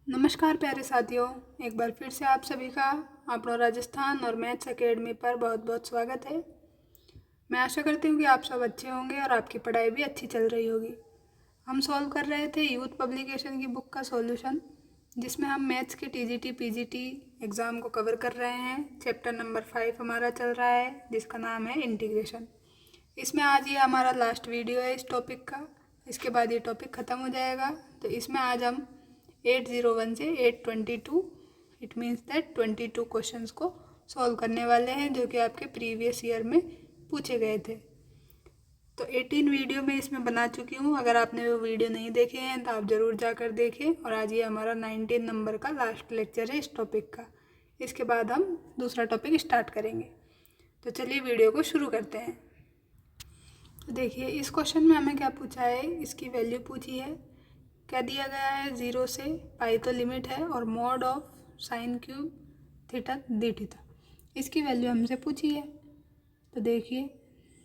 नमस्कार प्यारे साथियों, एक बार फिर से आप सभी का अपना राजस्थान और मैथ्स एकेडमी पर बहुत बहुत स्वागत है। मैं आशा करती हूँ कि आप सब अच्छे होंगे और आपकी पढ़ाई भी अच्छी चल रही होगी। हम सॉल्व कर रहे थे यूथ पब्लिकेशन की बुक का सॉल्यूशन, जिसमें हम मैथ्स के टीजीटी पीजीटी एग्ज़ाम को कवर कर रहे हैं। चैप्टर नंबर 5 हमारा चल रहा है, जिसका नाम है इंटीग्रेशन। इसमें आज ये हमारा लास्ट वीडियो है इस टॉपिक का। इसके बाद ये टॉपिक ख़त्म हो जाएगा। तो इसमें आज हम 801 से 822 इट मीन्स दैट 22 क्वेश्चंस को सॉल्व करने वाले हैं, जो कि आपके प्रीवियस ईयर में पूछे गए थे। तो 18 वीडियो मैं इसमें बना चुकी हूँ। अगर आपने वो वीडियो नहीं देखे हैं तो आप ज़रूर जाकर देखें। और आज ये हमारा 19 नंबर का लास्ट लेक्चर है इस टॉपिक का। इसके बाद हम दूसरा टॉपिक स्टार्ट करेंगे। तो चलिए वीडियो को शुरू करते हैं। तो देखिए, इस क्वेश्चन में हमें क्या पूछा है, इसकी वैल्यू पूछी है। क्या दिया गया है, 0 से पाई तो लिमिट है और mod of sine cube theta D theta, इसकी वैल्यू हमसे पूछी है। तो देखिए,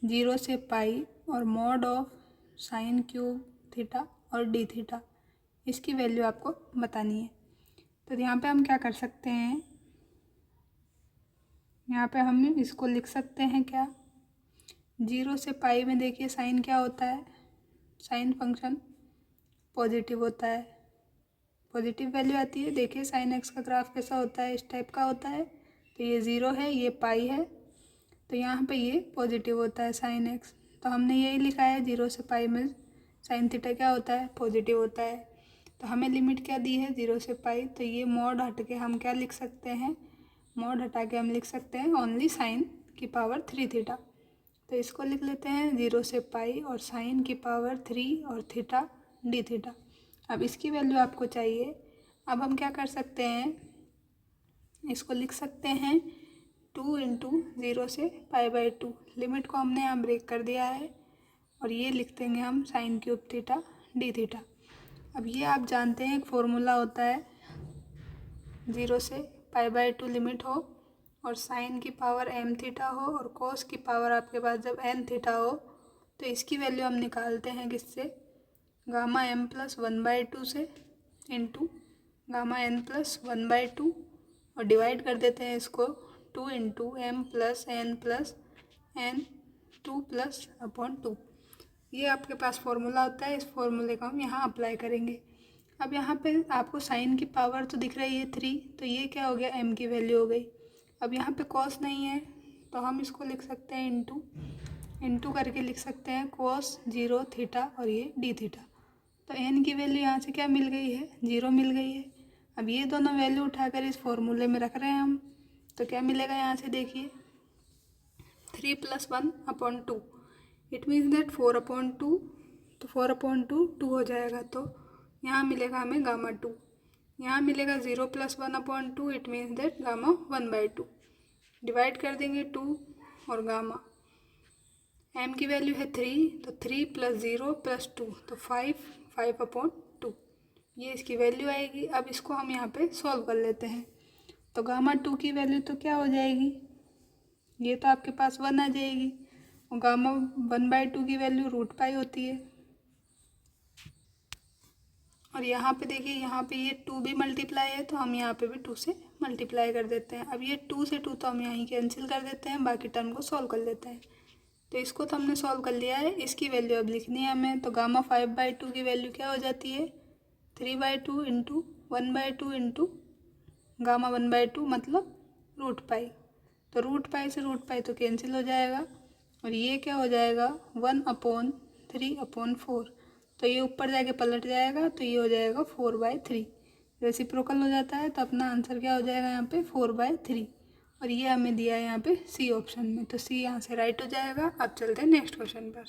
0 से पाई और mod of sine cube theta और डी थीटा, इसकी वैल्यू आपको बतानी है। तो यहाँ पे हम क्या कर सकते हैं, यहाँ पे हम इसको लिख सकते हैं क्या, 0 से पाई में देखिए साइन क्या होता है, साइन फंक्शन पॉजिटिव होता है, पॉजिटिव वैल्यू आती है। देखिए साइन एक्स का ग्राफ कैसा होता है, इस टाइप का होता है। तो ये 0 है, ये पाई है, तो यहाँ पे ये पॉजिटिव होता है साइन एक्स। तो हमने यही लिखा है, 0 से पाई में साइन थीटा क्या होता है, पॉजिटिव होता है। तो हमें लिमिट क्या दी है, 0 से पाई। तो ये मॉड हट के हम क्या लिख सकते हैं, मॉड हटा के हम लिख सकते हैं ओनली साइन की पावर 3 थीटा। तो इसको लिख लेते हैं 0 से पाई और साइन की पावर 3 और थीटा डी थीटा। अब इसकी वैल्यू आपको चाहिए। अब हम क्या कर सकते हैं, इसको लिख सकते हैं 2 इंटू 0 से पाई/2। लिमिट को हमने यहाँ ब्रेक कर दिया है और ये लिख देंगे हम sine cube theta D theta. अब ये आप जानते हैं एक फॉर्मूला होता है, 0 से पाई/2 लिमिट हो और साइन की पावर m थीटा हो और कॉस की पावर आपके पास जब n थीटा हो, तो इसकी वैल्यू हम निकालते हैं किससे, गामा m प्लस 1/2 से इंटू गामा n प्लस 1/2 और डिवाइड कर देते हैं इसको 2 into m plus n 2 plus upon 2। ये आपके पास फॉर्मूला होता है, इस फॉर्मूले को हम यहाँ अप्लाई करेंगे। अब यहाँ पे आपको साइन की पावर तो दिख रही है 3, तो ये क्या हो गया, m की वैल्यू हो गई। अब यहाँ पे कॉस नहीं है, तो हम इसको लिख सकते हैं इंटू करके लिख सकते हैं कॉस 0 थीटा और ये डी थीटा। तो n की वैल्यू यहाँ से क्या मिल गई है, 0 मिल गई है। अब ये दोनों वैल्यू उठाकर इस फॉर्मूले में रख रहे हैं हम, तो क्या मिलेगा यहाँ से, देखिए 3 + 1/2 इट मीन्स दैट 4/2। तो 4/2 2 हो जाएगा, तो यहाँ मिलेगा हमें गामा 2। यहाँ मिलेगा 0 + 1/2 it means that gamma 1/2। Divide कर देंगे 2 और गामा, m की वैल्यू है 3, तो 3 + 0 + 2 तो 5/2 ये इसकी वैल्यू आएगी। अब इसको हम यहाँ पे सॉल्व कर लेते हैं। तो गामा 2 की वैल्यू तो क्या हो जाएगी, ये तो आपके पास 1 आ जाएगी और गामा 1/2 की वैल्यू √π होती है। और यहाँ पे देखिए, यहाँ पे ये 2 भी मल्टीप्लाई है, तो हम यहाँ पे भी 2 से मल्टीप्लाई कर देते हैं। अब ये 2 से 2 तो हम यहीं कैंसिल कर देते हैं, बाकी टर्म को सॉल्व कर लेते हैं। तो इसको तो हमने सॉल्व कर लिया है, इसकी वैल्यू अब लिखनी है हमें। तो गामा 5/2 की वैल्यू क्या हो जाती है, 3/2 इंटू 1/2 इंटू गामा 1/2 मतलब √π। तो √π से √π तो कैंसिल हो जाएगा और ये क्या हो जाएगा 1/3/4। तो ये ऊपर जाके पलट जाएगा, तो ये हो जाएगा 4/3। रेसिप्रोकल हो जाता है, तो अपना आंसर क्या हो जाएगा यहाँ पे 4/3। और ये हमें दिया है यहाँ पे सी ऑप्शन में, तो सी यहाँ से राइट हो जाएगा। अब चलते हैं नेक्स्ट क्वेश्चन पर।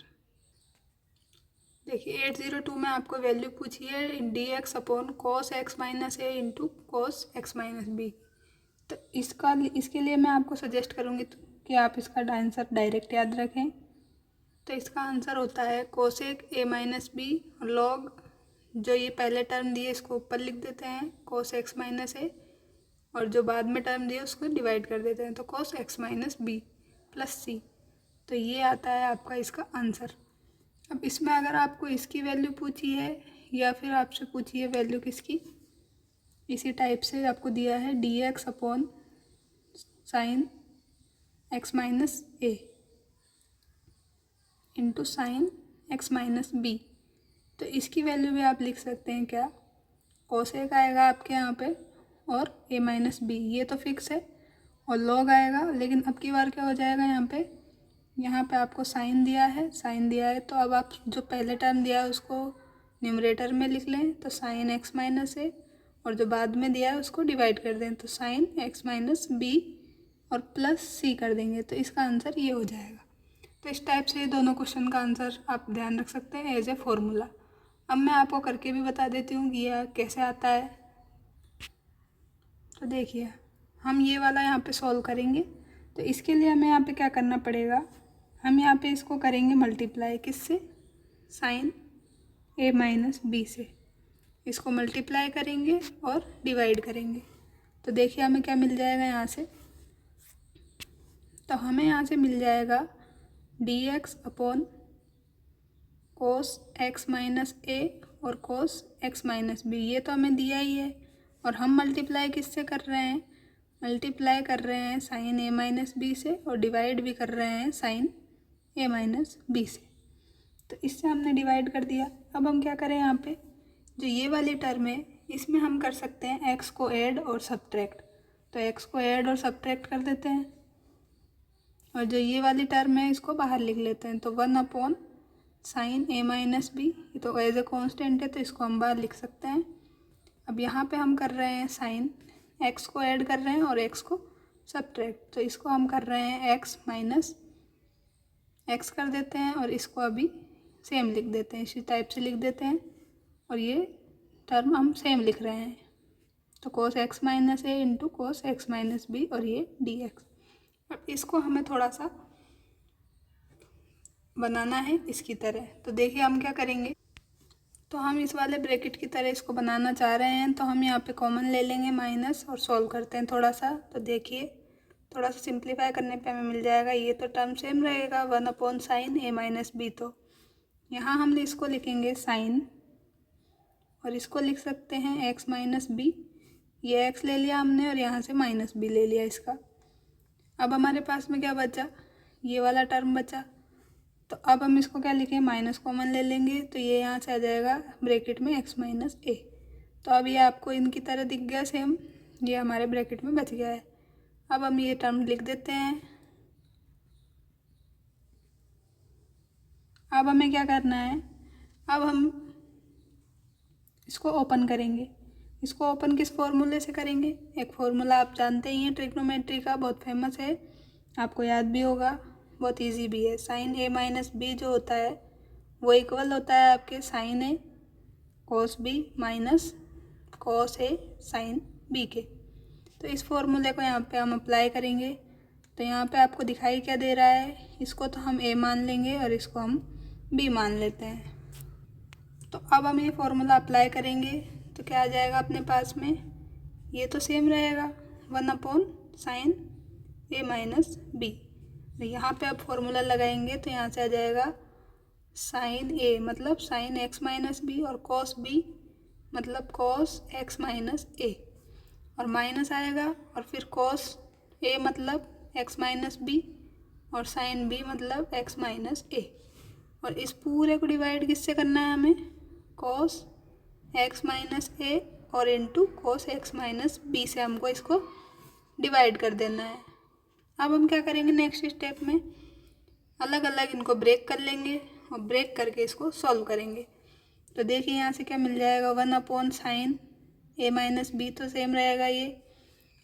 देखिए 802 में आपको वैल्यू पूछी है dx/cos x - a into cos x - b। तो इसके लिए मैं आपको सजेस्ट करूँगी कि आप इसका आंसर डायरेक्ट याद रखें। तो इसका आंसर होता है कोसेक a - b लॉग, जो ये पहले टर्म दिए इसको ऊपर लिख देते हैं cos x - a और जो बाद में टर्म दिए उसको डिवाइड कर देते हैं, तो cos x - b plus c। तो ये आता है आपका इसका आंसर। अब इसमें अगर आपको इसकी वैल्यू पूछी है या फिर आपसे पूछी है वैल्यू किसकी, इसी टाइप से आपको दिया है d x upon sine x minus a into sine x minus b. तो इसकी वैल्यू भी आप लिख सकते हैं क्या, कोसेक आएगा आपके यहाँ पे और ए माइनस बी, ये तो फिक्स है, और लॉग आएगा। लेकिन अब की बार क्या हो जाएगा, यहाँ पे आपको साइन दिया है, तो अब आप जो पहले टर्म दिया है उसको न्यूमरेटर में लिख लें, तो साइन एक्स माइनस ए, और जो बाद में दिया है उसको डिवाइड कर दें, तो साइन एक्स माइनस बी और प्लस सी कर देंगे, तो इसका आंसर ये हो जाएगा। तो इस टाइप से दोनों क्वेश्चन का आंसर आप ध्यान रख सकते हैं एज ए फॉर्मूला। अब मैं आपको करके भी बता देती हूँ कि यह कैसे आता है। तो देखिए, हम ये वाला यहाँ पे सॉल्व करेंगे, तो इसके लिए हमें यहाँ पे क्या करना पड़ेगा, हम यहाँ पे इसको करेंगे मल्टीप्लाई, किससे, साइन ए माइनस बी से, इसको मल्टीप्लाई करेंगे और डिवाइड करेंगे। तो देखिए हमें क्या मिल जाएगा यहाँ से, तो हमें यहाँ से मिल जाएगा d x upon cos x minus a और कोस एक्स माइनस बी, ये तो हमें दिया ही है, और हम मल्टीप्लाई किससे कर रहे हैं, मल्टीप्लाई कर रहे हैं साइन ए माइनस बी से, और डिवाइड भी कर रहे हैं साइन ए माइनस बी से। तो इससे हमने डिवाइड कर दिया। अब हम क्या करें, यहाँ पे जो ये वाली टर्म है इसमें हम कर सकते हैं एक्स को ऐड और सब्ट्रैक्ट, तो एक्स को ऐड और सब्ट्रैक्ट कर देते हैं, और जो ये वाली टर्म है इसको बाहर लिख लेते हैं, तो 1 अपॉन साइन ए माइनस बी, ये तो एज ए कॉन्स्टेंट है तो इसको हम बाहर लिख सकते हैं। अब यहाँ पे हम कर रहे हैं साइन एक्स को ऐड कर रहे हैं और एक्स को सब्ट्रैक्ट, तो इसको हम कर रहे हैं एक्स माइनस एक्स कर देते हैं, और इसको अभी सेम लिख देते हैं, इसी टाइप से लिख देते हैं, और ये टर्म हम सेम लिख रहे हैं, तो cos x minus a into cos x minus b, और ये डी एक्स। अब इसको हमें थोड़ा सा बनाना है इसकी तरह, तो देखिए हम क्या करेंगे, तो हम इस वाले ब्रैकेट की तरह इसको बनाना चाह रहे हैं, तो हम यहाँ पे कॉमन ले लेंगे माइनस और सॉल्व करते हैं थोड़ा सा। तो देखिए थोड़ा सा सिंप्लीफाई करने पे हमें मिल जाएगा, ये तो टर्म सेम रहेगा 1 अपॉन साइन ए माइनस बी, तो यहाँ हम इसको लिखेंगे साइन, और इसको लिख सकते हैं एक्स माइनस बी, ये एक्स ले लिया हमने और यहाँ से माइनस बी ले लिया इसका। अब हमारे पास में क्या बचा, ये वाला टर्म बचा, तो अब हम इसको क्या लिखें, माइनस कॉमन ले लेंगे, तो ये यहाँ से आ जाएगा ब्रैकेट में एक्स माइनस ए। तो अब ये आपको इनकी तरह दिख गया सेम, ये हमारे ब्रैकेट में बच गया है। अब हम ये टर्म लिख देते हैं। अब हमें क्या करना है, अब हम इसको ओपन करेंगे। इसको ओपन किस फॉर्मूले से करेंगे, एक फार्मूला आप जानते ही हैं ट्रिग्नोमेट्री का, बहुत फेमस है, आपको याद भी होगा, बहुत इजी भी है। साइन ए माइनस बी जो होता है वो इक्वल होता है आपके साइन ए कोस बी माइनस कोस ए साइन बी के। तो इस फॉर्मूले को यहाँ पे हम अप्लाई करेंगे, तो यहाँ पे आपको दिखाई क्या दे रहा है, इसको तो हम ए मान लेंगे और इसको हम बी मान लेते हैं। तो अब हम ये फॉर्मूला अप्लाई करेंगे, तो क्या आ जाएगा अपने पास में, ये तो सेम रहेगा 1 अपॉन साइन ए माइनस बी। यहाँ पे आप फॉर्मूला लगाएंगे तो यहाँ से आ जाएगा साइन ए मतलब साइन एक्स माइनस बी, और कॉस बी मतलब कॉस एक्स माइनस ए, और माइनस आएगा, और फिर कॉस ए मतलब एक्स माइनस बी, और साइन बी मतलब एक्स माइनस ए, और इस पूरे को डिवाइड किससे करना है हमें, कॉस एक्स माइनस ए और into cos x minus b से हमको इसको डिवाइड कर देना है। अब हम क्या करेंगे, नेक्स्ट स्टेप में अलग अलग इनको ब्रेक कर लेंगे, और ब्रेक करके इसको सॉल्व करेंगे। तो देखिए यहाँ से क्या मिल जाएगा, 1 अपॉन साइन ए माइनस बी तो सेम रहेगा ये।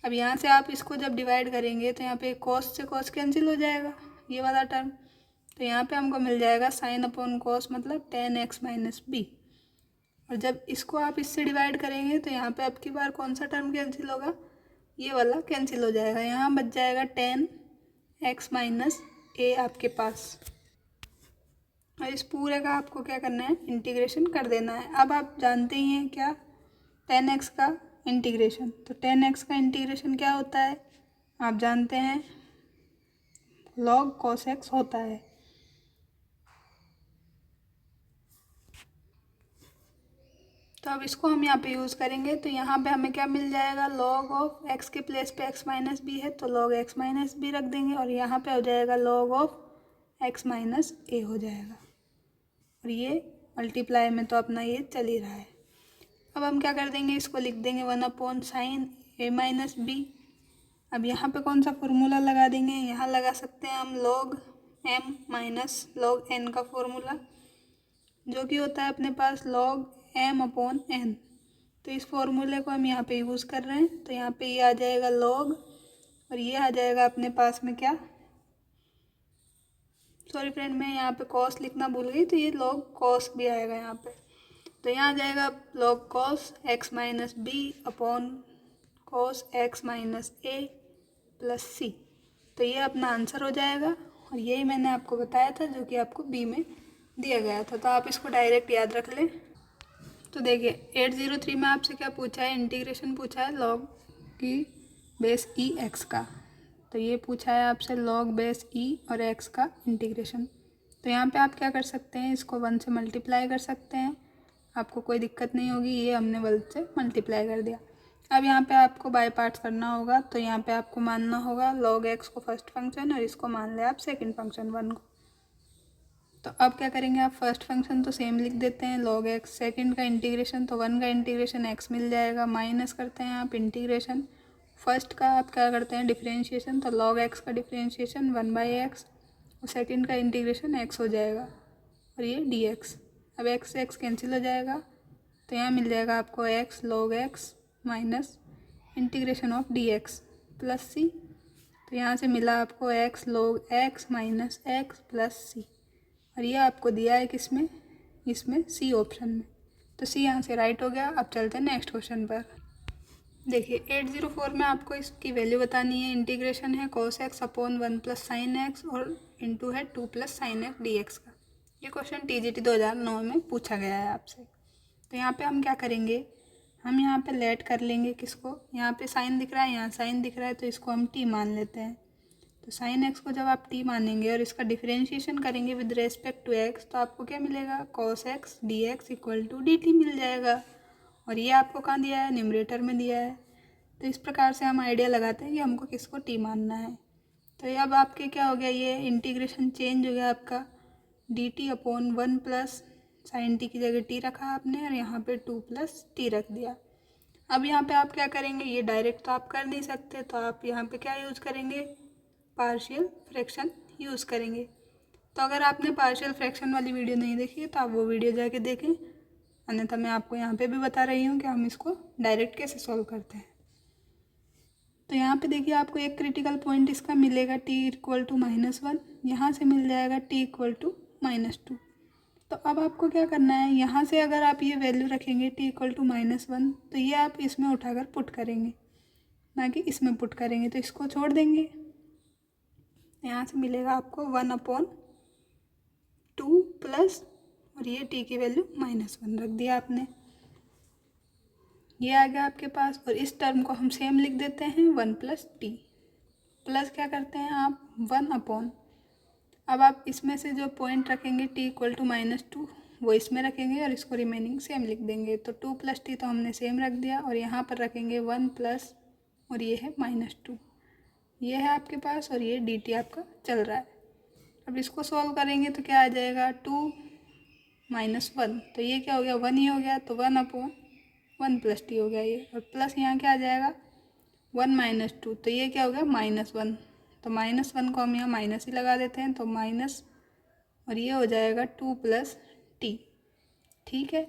अब यहाँ से आप इसको जब डिवाइड करेंगे तो यहाँ पे कॉस से कॉस कैंसिल हो जाएगा, ये वाला टर्म, तो यहाँ पे हमको मिल जाएगा साइन अपॉन कॉस मतलब टेन एक्स माइनस बी। और जब इसको आप इससे डिवाइड करेंगे तो यहाँ पे आपकी बार कौन सा टर्म कैंसिल होगा, ये वाला कैंसिल हो जाएगा, यहाँ बच जाएगा टेन एक्स माइनस ए आपके पास। और इस पूरे का आपको क्या करना है, इंटीग्रेशन कर देना है। अब आप जानते ही हैं क्या, 10x का इंटीग्रेशन, तो 10x का इंटीग्रेशन क्या होता है, आप जानते हैं log cos x होता है। तो अब इसको हम यहाँ पे यूज़ करेंगे। तो यहाँ पे हमें क्या मिल जाएगा, लॉग ऑफ एक्स के प्लेस पे एक्स माइनस बी है तो लॉग एक्स माइनस बी रख देंगे और यहाँ पे हो जाएगा लॉग ऑफ एक्स माइनस ए हो जाएगा। और ये मल्टीप्लाई में तो अपना ये चल ही रहा है। अब हम क्या कर देंगे, इसको लिख देंगे 1/sin ए माइनस बी। अब यहाँ पे कौन सा फॉर्मूला लगा देंगे, यहाँ लगा सकते हैं हम log m minus log n का फॉर्मूला, जो कि होता है अपने पास log m/n। तो इस फॉर्मूले को हम यहाँ पे यूज़ कर रहे हैं। तो यहाँ पे ये आ जाएगा log और ये आ जाएगा अपने पास में क्या, सॉरी फ्रेंड मैं यहाँ पे cos लिखना भूल गई, तो ये log cos भी आएगा यहाँ पे। तो यहाँ आ जाएगा log cos x minus b upon cos x minus a plus c. तो ये अपना आंसर हो जाएगा और यही मैंने आपको बताया था जो कि आपको बी में दिया गया था। तो आप इसको डायरेक्ट याद रख लें। तो देखिए 803 में आपसे क्या पूछा है, इंटीग्रेशन पूछा है log की बेस ई एक्स का। तो ये पूछा है आपसे log बेस ई और एक्स का इंटीग्रेशन। तो यहाँ पे आप क्या कर सकते हैं, इसको 1 से मल्टीप्लाई कर सकते हैं, आपको कोई दिक्कत नहीं होगी। ये हमने 1 से मल्टीप्लाई कर दिया। अब यहाँ पे आपको बाय पार्ट्स करना होगा। तो यहाँ पे आपको मानना होगा log x को फर्स्ट फंक्शन और इसको मान लिया आप सेकंड फंक्शन 1 को। तो अब क्या करेंगे, आप फर्स्ट फंक्शन तो सेम लिख देते हैं log x, सेकंड का इंटीग्रेशन तो 1 का इंटीग्रेशन x मिल जाएगा, माइनस करते हैं आप इंटीग्रेशन फर्स्ट का, आप क्या करते हैं डिफ्रेंशिएशन, तो log x का डिफ्रेंशिएशन 1/x और सेकंड का इंटीग्रेशन x हो जाएगा और ये dx। अब x से x कैंसिल हो जाएगा तो यहाँ मिल जाएगा आपको x log x minus integration of dx plus c. तो यहाँ से मिला आपको x log x minus x plus c और ये आपको दिया है किसमें, इसमें सी ऑप्शन में। तो सी यहाँ से राइट हो गया। अब चलते हैं नेक्स्ट क्वेश्चन पर। देखिए 804 में आपको इसकी वैल्यू बतानी है। इंटीग्रेशन है cos x upon 1 plus sine x और इंटू है 2 plus sine x d x का। ये क्वेश्चन TGT 2009 में पूछा गया है आपसे। तो यहाँ पे हम क्या करेंगे, हम यहाँ पे लेट कर लेंगे किसको, यहाँ पे साइन दिख रहा है, यहाँ साइन दिख रहा है, तो इसको हम t मान लेते हैं। तो साइन एक्स को जब आप t मानेंगे और इसका डिफरेंशिएशन करेंगे विद रेस्पेक्ट टू x, तो आपको क्या मिलेगा, cos x dx equal to dt मिल जाएगा। और ये आपको कहाँ दिया है, न्यूमरेटर में दिया है। तो इस प्रकार से हम आइडिया लगाते हैं कि हमको किसको t मानना है। तो ये अब आपके क्या हो गया, ये इंटीग्रेशन चेंज हो गया आपका, dt upon 1 plus sign t की जगह t रखा आपने और यहाँ पे 2 प्लस टी रख दिया। अब यहाँ पे आप क्या करेंगे, ये डायरेक्ट तो आप कर नहीं सकते, तो आप यहाँ पे क्या यूज़ करेंगे, पार्शियल फ्रैक्शन यूज़ करेंगे। तो अगर आपने पार्शियल फ्रैक्शन वाली वीडियो नहीं देखी है तो आप वो वीडियो जाके देखें, अन्यथा मैं आपको यहाँ पे भी बता रही हूँ कि हम इसको डायरेक्ट कैसे सॉल्व करते हैं। तो यहाँ पे देखिए आपको एक क्रिटिकल पॉइंट इसका मिलेगा t इक्वल टू -1, यहाँ से मिल जाएगा t इक्वल टू -2। तो अब आपको क्या करना है, यहाँ से अगर आप ये वैल्यू रखेंगे t इक्वल टू -1, तो ये आप इसमें उठाकर पुट करेंगे, ना कि इसमें पुट करेंगे। तो इसको छोड़ देंगे, यहाँ से मिलेगा आपको 1/2 प्लस और ये t की वैल्यू -1 रख दिया आपने, ये आ गया आपके पास। और इस टर्म को हम सेम लिख देते हैं 1 प्लस टी, प्लस क्या करते हैं आप 1 अपॉन, अब आप इसमें से जो पॉइंट रखेंगे t इक्वल टू -2 वो इसमें रखेंगे और इसको रिमेनिंग सेम लिख देंगे। तो 2 प्लस टी तो हमने सेम रख दिया और यहाँ पर रखेंगे 1 प्लस और ये है -2, ये है आपके पास और ये dt आपका चल रहा है। अब इसको सॉल्व करेंगे तो क्या आ जाएगा, 2 -1, तो ये क्या हो गया 1 ही हो गया, तो 1 अपॉन 1 प्लस टी हो गया ये, और प्लस यहाँ क्या आ जाएगा 1 - 2, तो ये क्या हो गया -1, तो -1 को हम यहाँ माइनस ही लगा देते हैं, तो माइनस और ये हो जाएगा 2 प्लस टी। ठीक है,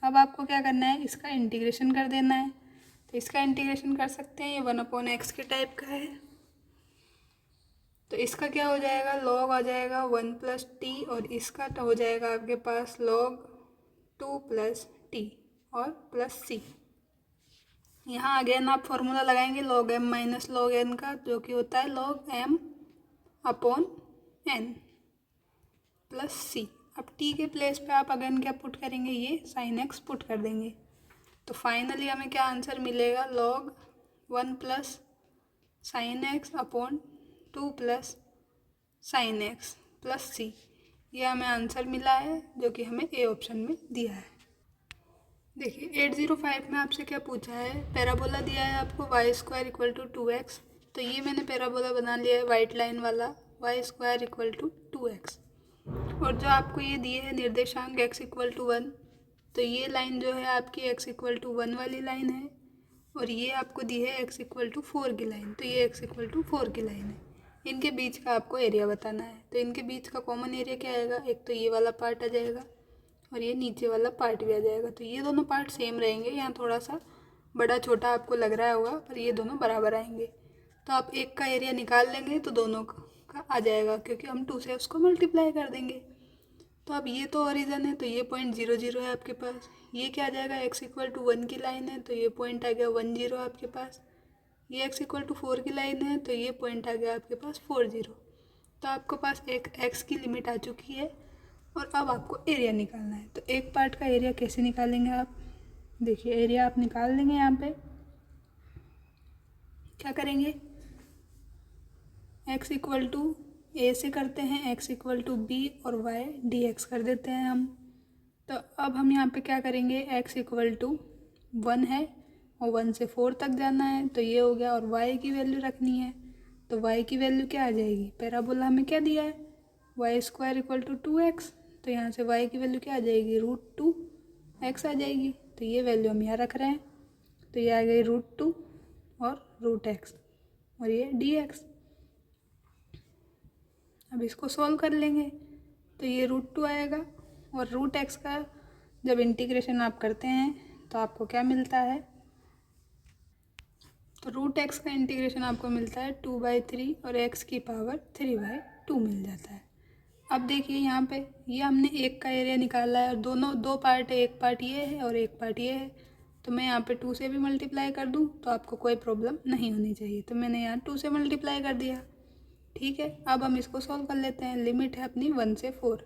अब आपको क्या करना है, इसका इंटीग्रेशन कर देना है। तो इसका इंटीग्रेशन कर सकते हैं, ये 1/x के टाइप का है, तो इसका क्या हो जाएगा, log आ जाएगा 1 प्लस टी और इसका तो हो जाएगा आपके पास log 2 प्लस टी और प्लस सी। यहाँ अगेन आप फॉर्मूला लगाएंगे log m minus log n का, जो कि होता है log m upon n plus c. अब t के प्लेस पे आप अगेन क्या पुट करेंगे, ये साइन x पुट कर देंगे। तो फाइनली हमें क्या आंसर मिलेगा, log 1 plus sine x upon 2 plus sine x plus c. ये हमें आंसर मिला है जो कि हमें ए ऑप्शन में दिया है। देखिए 805 में आपसे क्या पूछा है, पैराबोला दिया है आपको y² = 2x। तो ये मैंने पैराबोला बना लिया है वाइट लाइन वाला, y² = 2x। और जो आपको ये दिए है निर्देशांक x = 1, तो ये लाइन जो है आपकी x = 1 वाली लाइन है। और ये आपको दी है x = 4 की लाइन, तो ये x = 4 की लाइन है। इनके बीच का आपको एरिया बताना है। तो इनके बीच का कॉमन एरिया क्या आएगा, एक तो ये वाला पार्ट आ जाएगा और ये नीचे वाला पार्ट भी आ जाएगा। तो ये दोनों पार्ट सेम रहेंगे, यहाँ थोड़ा सा बड़ा छोटा आपको लग रहा होगा पर ये दोनों बराबर आएंगे। तो आप एक का एरिया निकाल लेंगे तो दोनों का आ जाएगा, क्योंकि हम 2 से उसको मल्टीप्लाई कर देंगे। तो अब ये तो ओरिजन है, तो ये पॉइंट 0 0 है आपके पास। ये क्या आ जाएगा, x = 1 की लाइन है तो ये पॉइंट आ गया 1 0 आपके पास। ये x = 4 की लाइन है तो ये पॉइंट आ गया आपके पास 4 0। तो आपके पास एक x की लिमिट आ चुकी है और अब आपको एरिया निकालना है। तो एक पार्ट का एरिया कैसे निकालेंगे आप, देखिए एरिया आप निकाल लेंगे। यहाँ पे क्या करेंगे, x = a से करते हैं, x = b और y dx कर देते हैं हम। तो अब हम यहाँ पे क्या करेंगे, x = 1 है और 1 से 4 तक जाना है, तो ये हो गया। और y की वैल्यू रखनी है, तो y की वैल्यू क्या आ जाएगी, पैराबोला में क्या दिया है y² = 2x, तो यहाँ से y की वैल्यू क्या आ जाएगी, √2x आ जाएगी। तो ये वैल्यू हम यहाँ रख रहे हैं, तो ये आ गई √2 और √x और ये dx। अब इसको सॉल्व कर लेंगे तो ये √2 आएगा और √x का जब इंटीग्रेशन आप करते हैं तो आपको क्या मिलता है, तो √x का इंटीग्रेशन आपको मिलता है 2/3 और x की पावर 3/2 मिल जाता है। अब देखिए यहाँ पे ये हमने एक का एरिया निकाला है और दोनों दो पार्ट है, एक पार्ट ये है और एक पार्ट ये है। तो मैं यहाँ पे 2 से भी मल्टीप्लाई कर दूँ तो आपको कोई प्रॉब्लम नहीं होनी चाहिए, तो मैंने यहाँ 2 से मल्टीप्लाई कर दिया। ठीक है, अब हम इसको सॉल्व कर लेते हैं। लिमिट है अपनी 1 से 4,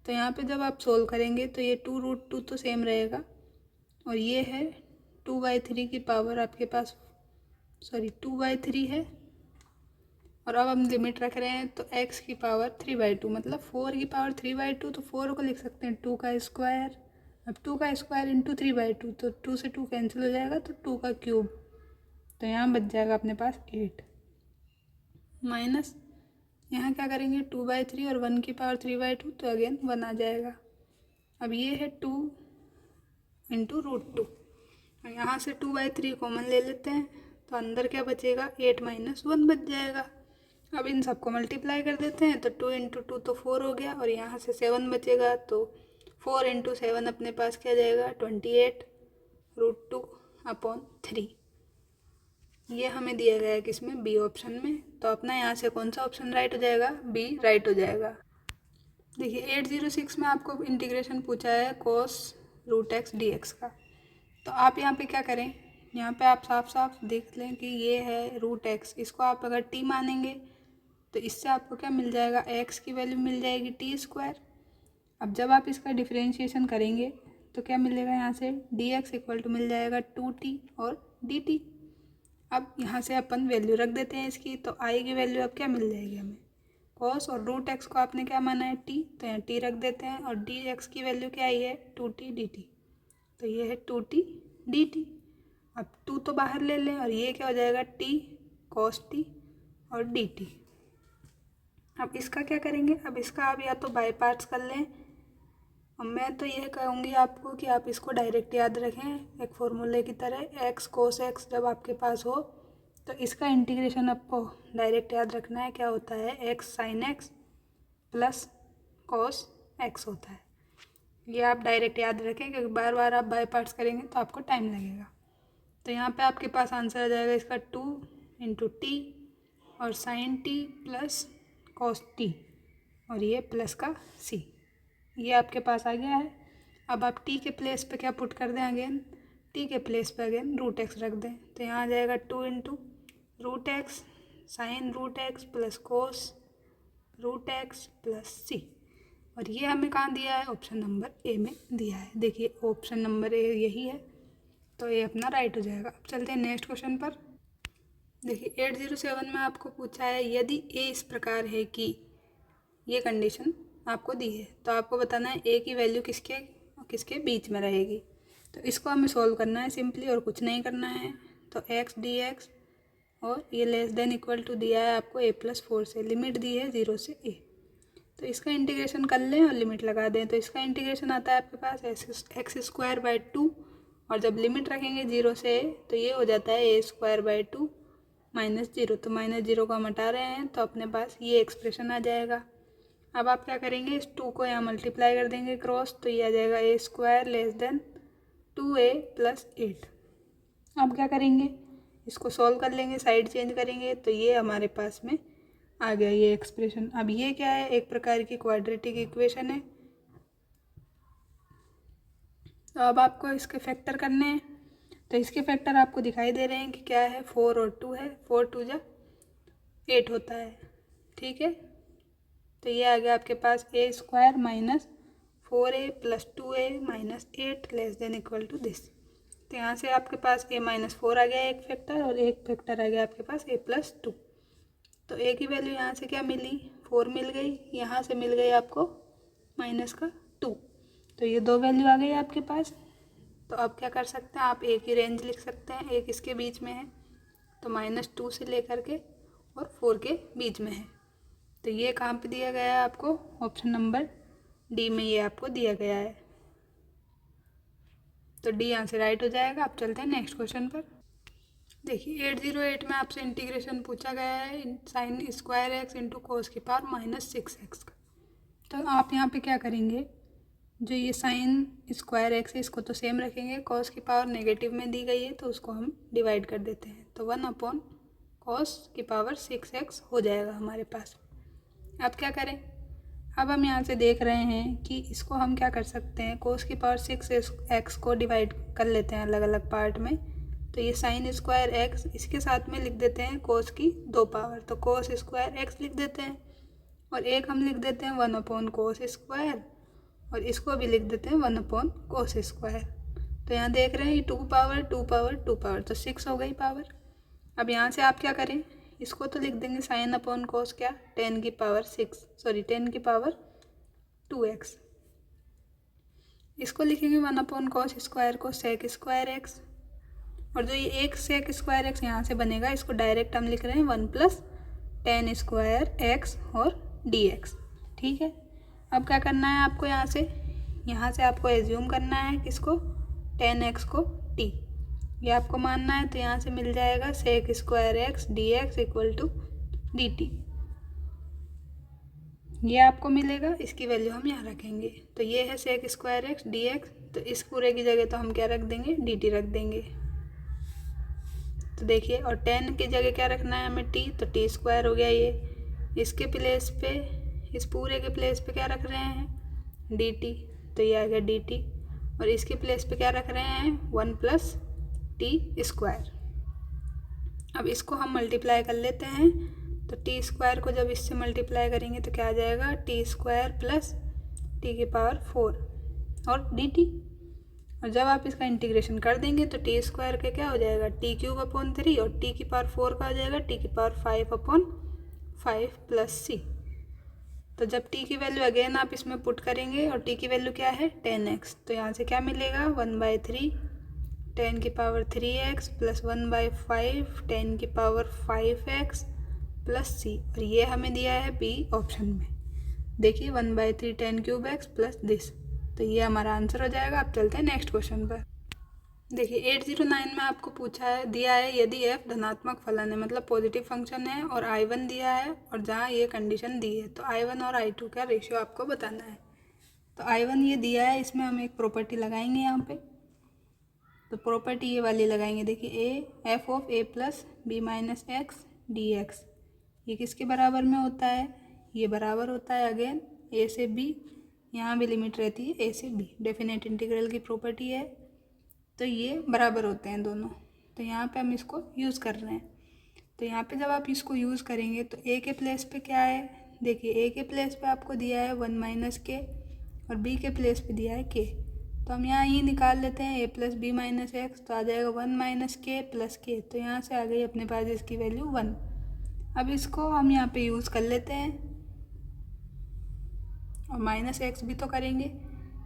तो यहाँ पे जब आप सोल्व करेंगे तो ये 2√2 तो सेम रहेगा और ये है 2/3 की पावर आपके पास 2/3 है। और अब हम लिमिट रख रहे हैं तो x की पावर 3/2 मतलब 4 की पावर 3/2, तो 4 को लिख सकते हैं 2 का स्क्वायर। अब 2 का स्क्वायर इंटू 3/2, तो 2 से 2 कैंसिल हो जाएगा तो 2 का क्यूब, तो यहाँ बच जाएगा अपने पास 8 माइनस यहाँ क्या करेंगे 2/3 और 1 की पावर 3/2, तो अगेन 1 आ जाएगा। अब ये है 2 इंटू √2 और यहाँ से 2/3 कॉमन ले लेते हैं, तो अंदर क्या बचेगा 8 - 1 बच जाएगा। अब इन सबको मल्टीप्लाई कर देते हैं, तो 2 इंटू 2 तो 4 हो गया और यहाँ से 7 बचेगा, तो 4 इंटू 7 अपने पास क्या जाएगा 28 √2/3। ये हमें दिया गया है किसमें, बी ऑप्शन में। तो अपना यहाँ से कौन सा ऑप्शन राइट हो जाएगा, बी राइट हो जाएगा। देखिए 806 में आपको इंटीग्रेशन पूछा है cos √x dx का। तो आप यहाँ पे क्या करें, यहाँ पे आप साफ साफ देख लें कि ये है √x, इसको आप अगर t मानेंगे तो इससे आपको क्या मिल जाएगा, x की वैल्यू मिल जाएगी t²। अब जब आप इसका डिफरेंशिएशन करेंगे तो क्या मिलेगा, यहाँ से dx = मिल जाएगा 2t और dt। अब यहाँ से अपन वैल्यू रख देते हैं इसकी, तो i की वैल्यू अब क्या मिल जाएगी हमें, cos और √x को आपने क्या माना है t, तो यहाँ t रख देते हैं और dx की वैल्यू क्या आई है 2t dt, तो ये है 2t dt। अब 2 तो बाहर ले लें और ये क्या हो जाएगा t cos t और dt। अब इसका क्या करेंगे, अब इसका आप या तो बाय पार्ट्स कर लें, और मैं तो यह कहूँगी आपको कि आप इसको डायरेक्ट याद रखें एक फॉर्मूले की तरह। x cos x जब आपके पास हो तो इसका इंटीग्रेशन आपको डायरेक्ट याद रखना है, क्या होता है x sin x plus cos x होता है। ये आप डायरेक्ट याद रखें, क्योंकि बार बार आप बाय पार्ट्स करेंगे तो आपको टाइम लगेगा। तो यहाँ पे आपके पास आंसर आ जाएगा इसका 2 इंटू टी और sin t plus cos t और ये प्लस का c, ये आपके पास आ गया है। अब आप t के प्लेस पे क्या पुट कर दें, अगेन t के प्लेस पे अगेन √x रख दें, तो यहाँ आ जाएगा 2 into √x sin √x plus cos √x plus c। और ये हमें कहाँ दिया है, ऑप्शन नंबर ए में दिया है। देखिए ऑप्शन नंबर ए यही है, तो ये अपना राइट हो जाएगा। अब चलते हैं नेक्स्ट क्वेश्चन पर। देखिए 807 में आपको पूछा है यदि ए इस प्रकार है कि, ये कंडीशन आपको दी है, तो आपको बताना है ए की वैल्यू किसके किसके बीच में रहेगी। तो इसको हमें सॉल्व करना है सिंपली और कुछ नहीं करना है। तो x dx और ये लेस देन इक्वल टू दिया है आपको a+4 से, लिमिट दी है 0 से a। तो इसका इंटीग्रेशन कर लें और लिमिट लगा दें। तो इसका इंटीग्रेशन आता है आपके पास x²/2 और जब लिमिट रखेंगे 0 से a तो ये हो जाता है a² - 0। तो -0 को हम हटा रहे हैं तो अपने पास ये एक्सप्रेशन आ जाएगा। अब आप क्या करेंगे, इस 2 को यहाँ मल्टीप्लाई कर देंगे क्रॉस, तो ये आ जाएगा a² < 2a + 8। अब क्या करेंगे, इसको सॉल्व कर लेंगे, साइड चेंज करेंगे तो ये हमारे पास में आ गया ये एक्सप्रेशन। अब ये क्या है, एक प्रकार की क्वाड्रेटिक इक्वेशन है। तो अब आपको इसके फैक्टर करने हैं। तो इसके फैक्टर आपको दिखाई दे रहे हैं कि क्या है, 4 और 2 है। 4 2 जा 8 होता है, ठीक है। तो ये आ गया आपके पास a² - 4a + 2a - 8 less than equal to this. तो यहाँ से आपके पास a - 4 आ गया एक फैक्टर और एक फैक्टर आ गया आपके पास a+2। तो a की वैल्यू यहाँ से क्या मिली, 4 मिल गई, यहाँ से मिल गई आपको -2। तो ये 2 वैल्यू आ गई आपके पास। तो अब क्या कर सकते हैं, आप a की रेंज लिख सकते हैं, एक इसके बीच में है तो -2 से लेकर के और 4 के बीच में है। तो ये कहाँ पे दिया गया है आपको, ऑप्शन नंबर डी में ये आपको दिया गया है। तो डी यहाँ से राइट हो जाएगा। आप चलते हैं नेक्स्ट क्वेश्चन पर। देखिए 808 में आपसे इंटीग्रेशन पूछा गया है sin² x × cos की पावर -6x का। तो आप यहाँ पे क्या करेंगे, जो ये sin² x है इसको तो सेम रखेंगे, cos की पावर नेगेटिव में दी गई है तो उसको हम डिवाइड कर देते हैं। तो 1/cos की पावर 6x हो जाएगा हमारे पास। अब क्या करें, अब हम यहाँ से देख रहे हैं कि इसको हम क्या कर सकते हैं, cos की पावर 6x को डिवाइड कर लेते हैं अलग अलग पार्ट में। तो ये sin² x इसके साथ में लिख देते हैं cos की 2 पावर, तो cos² x लिख देते हैं और एक हम लिख देते हैं 1/cos² और इसको भी लिख देते हैं 1/cos²। तो यहाँ देख रहे हैं ये 2 पावर 2 पावर 2 पावर तो 6 हो गई पावर। अब यहाँ से आप क्या करें, इसको तो लिख देंगे sin/cos क्या, 10 की पावर 2x। इसको लिखेंगे 1/cos² को sec² x और जो ये एक sec² x यहाँ से बनेगा इसको डायरेक्ट हम लिख रहे हैं 1 + tan² x और dx, ठीक है। अब क्या करना है आपको, यहाँ से आपको एज्यूम करना है किसको, tan x को t, ये आपको मानना है। तो यहाँ से मिल जाएगा sec² x dx = dt, ये आपको मिलेगा। इसकी वैल्यू हम यहाँ रखेंगे। तो ये है sec² x dx, तो इस पूरे की जगह तो हम क्या रख देंगे, dt रख देंगे। तो देखिए, और tan की जगह क्या रखना है हमें, t, तो t² हो गया। ये इसके प्लेस पे, इस पूरे के प्लेस पे क्या रख रहे हैं, dt, तो ये आ गया dt। और इसके प्लेस पे क्या रख रहे हैं, 1 + t²। अब इसको हम मल्टीप्लाई कर लेते हैं। तो t² को जब इससे मल्टीप्लाई करेंगे तो क्या आ जाएगा, t² + t⁴ और dt। और जब आप इसका इंटीग्रेशन कर देंगे तो t² का क्या हो जाएगा, t³ और t⁴ का हो जाएगा t⁵/5 + c। तो जब t की वैल्यू अगेन आप इसमें पुट करेंगे और t की वैल्यू क्या है, tan x, तो यहाँ से क्या मिलेगा, 1/3 tan⁵x + 1/5 tan⁵x + c। और ये हमें दिया है बी ऑप्शन में। देखिए 1/3 tan³ x + दिस, तो ये हमारा आंसर हो जाएगा। आप चलते हैं नेक्स्ट क्वेश्चन पर। देखिए 809 में आपको पूछा है, दिया है यदि f धनात्मक फलन है, मतलब पॉजिटिव फंक्शन है और I1 दिया है और जहाँ ये कंडीशन दी है, तो I1 और I2 का रेशियो आपको बताना है। तो I1 ये दिया है, इसमें हम एक प्रॉपर्टी लगाएंगे यहाँ पे। तो प्रॉपर्टी ये वाली लगाएंगे, देखिए f(a + b - x dx) ये किसके बराबर में होता है, ये बराबर होता है अगेन a से b, यहाँ भी लिमिट रहती है a से b, डेफिनेट इंटीग्रल की प्रॉपर्टी है। तो ये बराबर होते हैं दोनों। तो यहाँ पे हम इसको यूज़ कर रहे हैं। तो यहाँ पे जब आप इसको यूज़ करेंगे तो a के प्लेस पे क्या है, देखिए a के प्लेस पे आपको दिया है 1 - k और b के प्लेस पे दिया है k। तो हम यहाँ ये निकाल लेते हैं a + b - x, तो आ जाएगा 1 - k + k। तो यहाँ से आ गई अपने पास इसकी वैल्यू 1। अब इसको हम यहाँ पे यूज़ कर लेते हैं और -x भी तो करेंगे।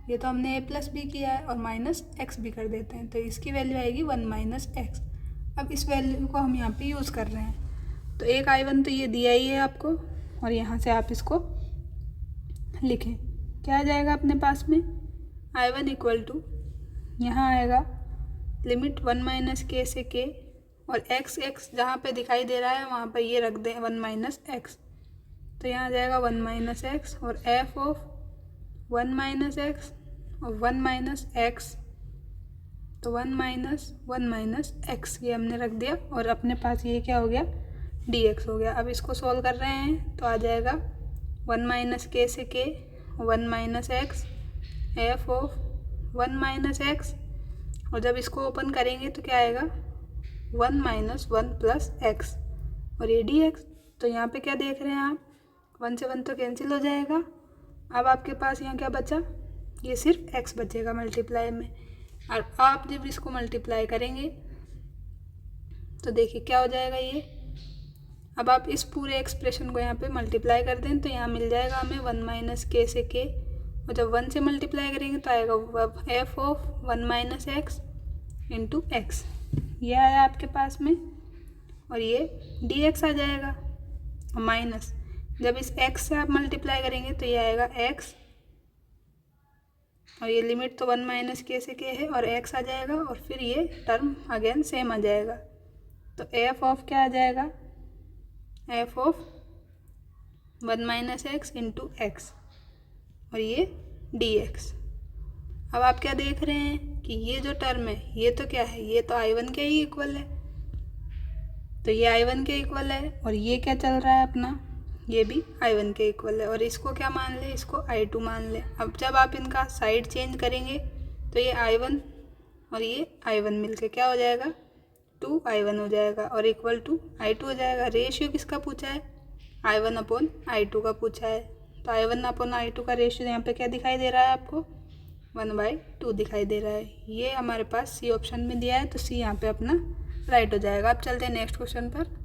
ये तो हमने a प्लस बी किया है और माइनस एक्स भी कर देते हैं, तो इसकी वैल्यू आएगी 1 माइनस एक्स। अब इस वैल्यू को हम यहाँ पे यूज़ कर रहे हैं, तो एक I1 तो ये दिया ही है आपको, और यहाँ से आप इसको लिखें। क्या आ जाएगा अपने पास में, I1 इक्वल टू, यहाँ आएगा लिमिट 1 माइनस के से के, और x जहाँ पे दिखाई दे रहा है वहाँ पे ये रख दें 1 माइनस एक्स, तो यहाँ आ जाएगा 1 माइनस एक्स, और f ऑफ 1 माइनस एक्स और 1 माइनस एक्स, तो 1 माइनस एक्स ये हमने रख दिया, और अपने पास ये क्या हो गया, dx हो गया। अब इसको सॉल्व कर रहे हैं तो आ जाएगा 1 माइनस के से के, 1 minus x, f of 1 minus x, और जब इसको ओपन करेंगे तो क्या आएगा 1 माइनस 1 प्लस एक्स, और ये dx। तो यहाँ पे क्या देख रहे हैं आप, 1 से 1 तो कैंसिल हो जाएगा। अब आपके पास यहाँ क्या बचा, ये सिर्फ x बचेगा मल्टीप्लाई में, और आप जब इसको मल्टीप्लाई करेंगे तो देखिए क्या हो जाएगा ये। अब आप इस पूरे एक्सप्रेशन को यहाँ पे मल्टीप्लाई कर दें तो यहाँ मिल जाएगा हमें 1 माइनस के से के, और जब 1 से मल्टीप्लाई करेंगे तो आएगा F of 1 minus x into x, ये आया आपके पास में, और ये dx आ जाएगा, और माइनस जब इस x से आप मल्टीप्लाई करेंगे तो ये आएगा x, और ये लिमिट तो 1 माइनस के से के है, और x आ जाएगा, और फिर ये टर्म अगेन सेम आ जाएगा, तो f ऑफ क्या आ जाएगा, f of 1 minus x into x, और ये dx। अब आप क्या देख रहे हैं कि ये जो टर्म है ये तो क्या है, ये तो I1 के ही इक्वल है, तो ये I1 के इक्वल है, और ये क्या चल रहा है अपना, ये भी I1 के इक्वल है, और इसको क्या मान ले, इसको I2 मान ले। अब जब आप इनका साइड चेंज करेंगे तो ये I1 और ये I1 मिलके क्या हो जाएगा, 2I1 हो जाएगा, और इक्वल टू I2 हो जाएगा। रेशियो किसका पूछा है, I1 अपॉन I2 का पूछा है, तो I1 अपॉन I2 का रेशियो यहाँ पे क्या दिखाई दे रहा है आपको, 1/2 दिखाई दे रहा है। ये हमारे पास सी ऑप्शन में दिया है, तो सी यहाँ पे अपना राइट हो जाएगा। अब चलते हैं नेक्स्ट क्वेश्चन पर।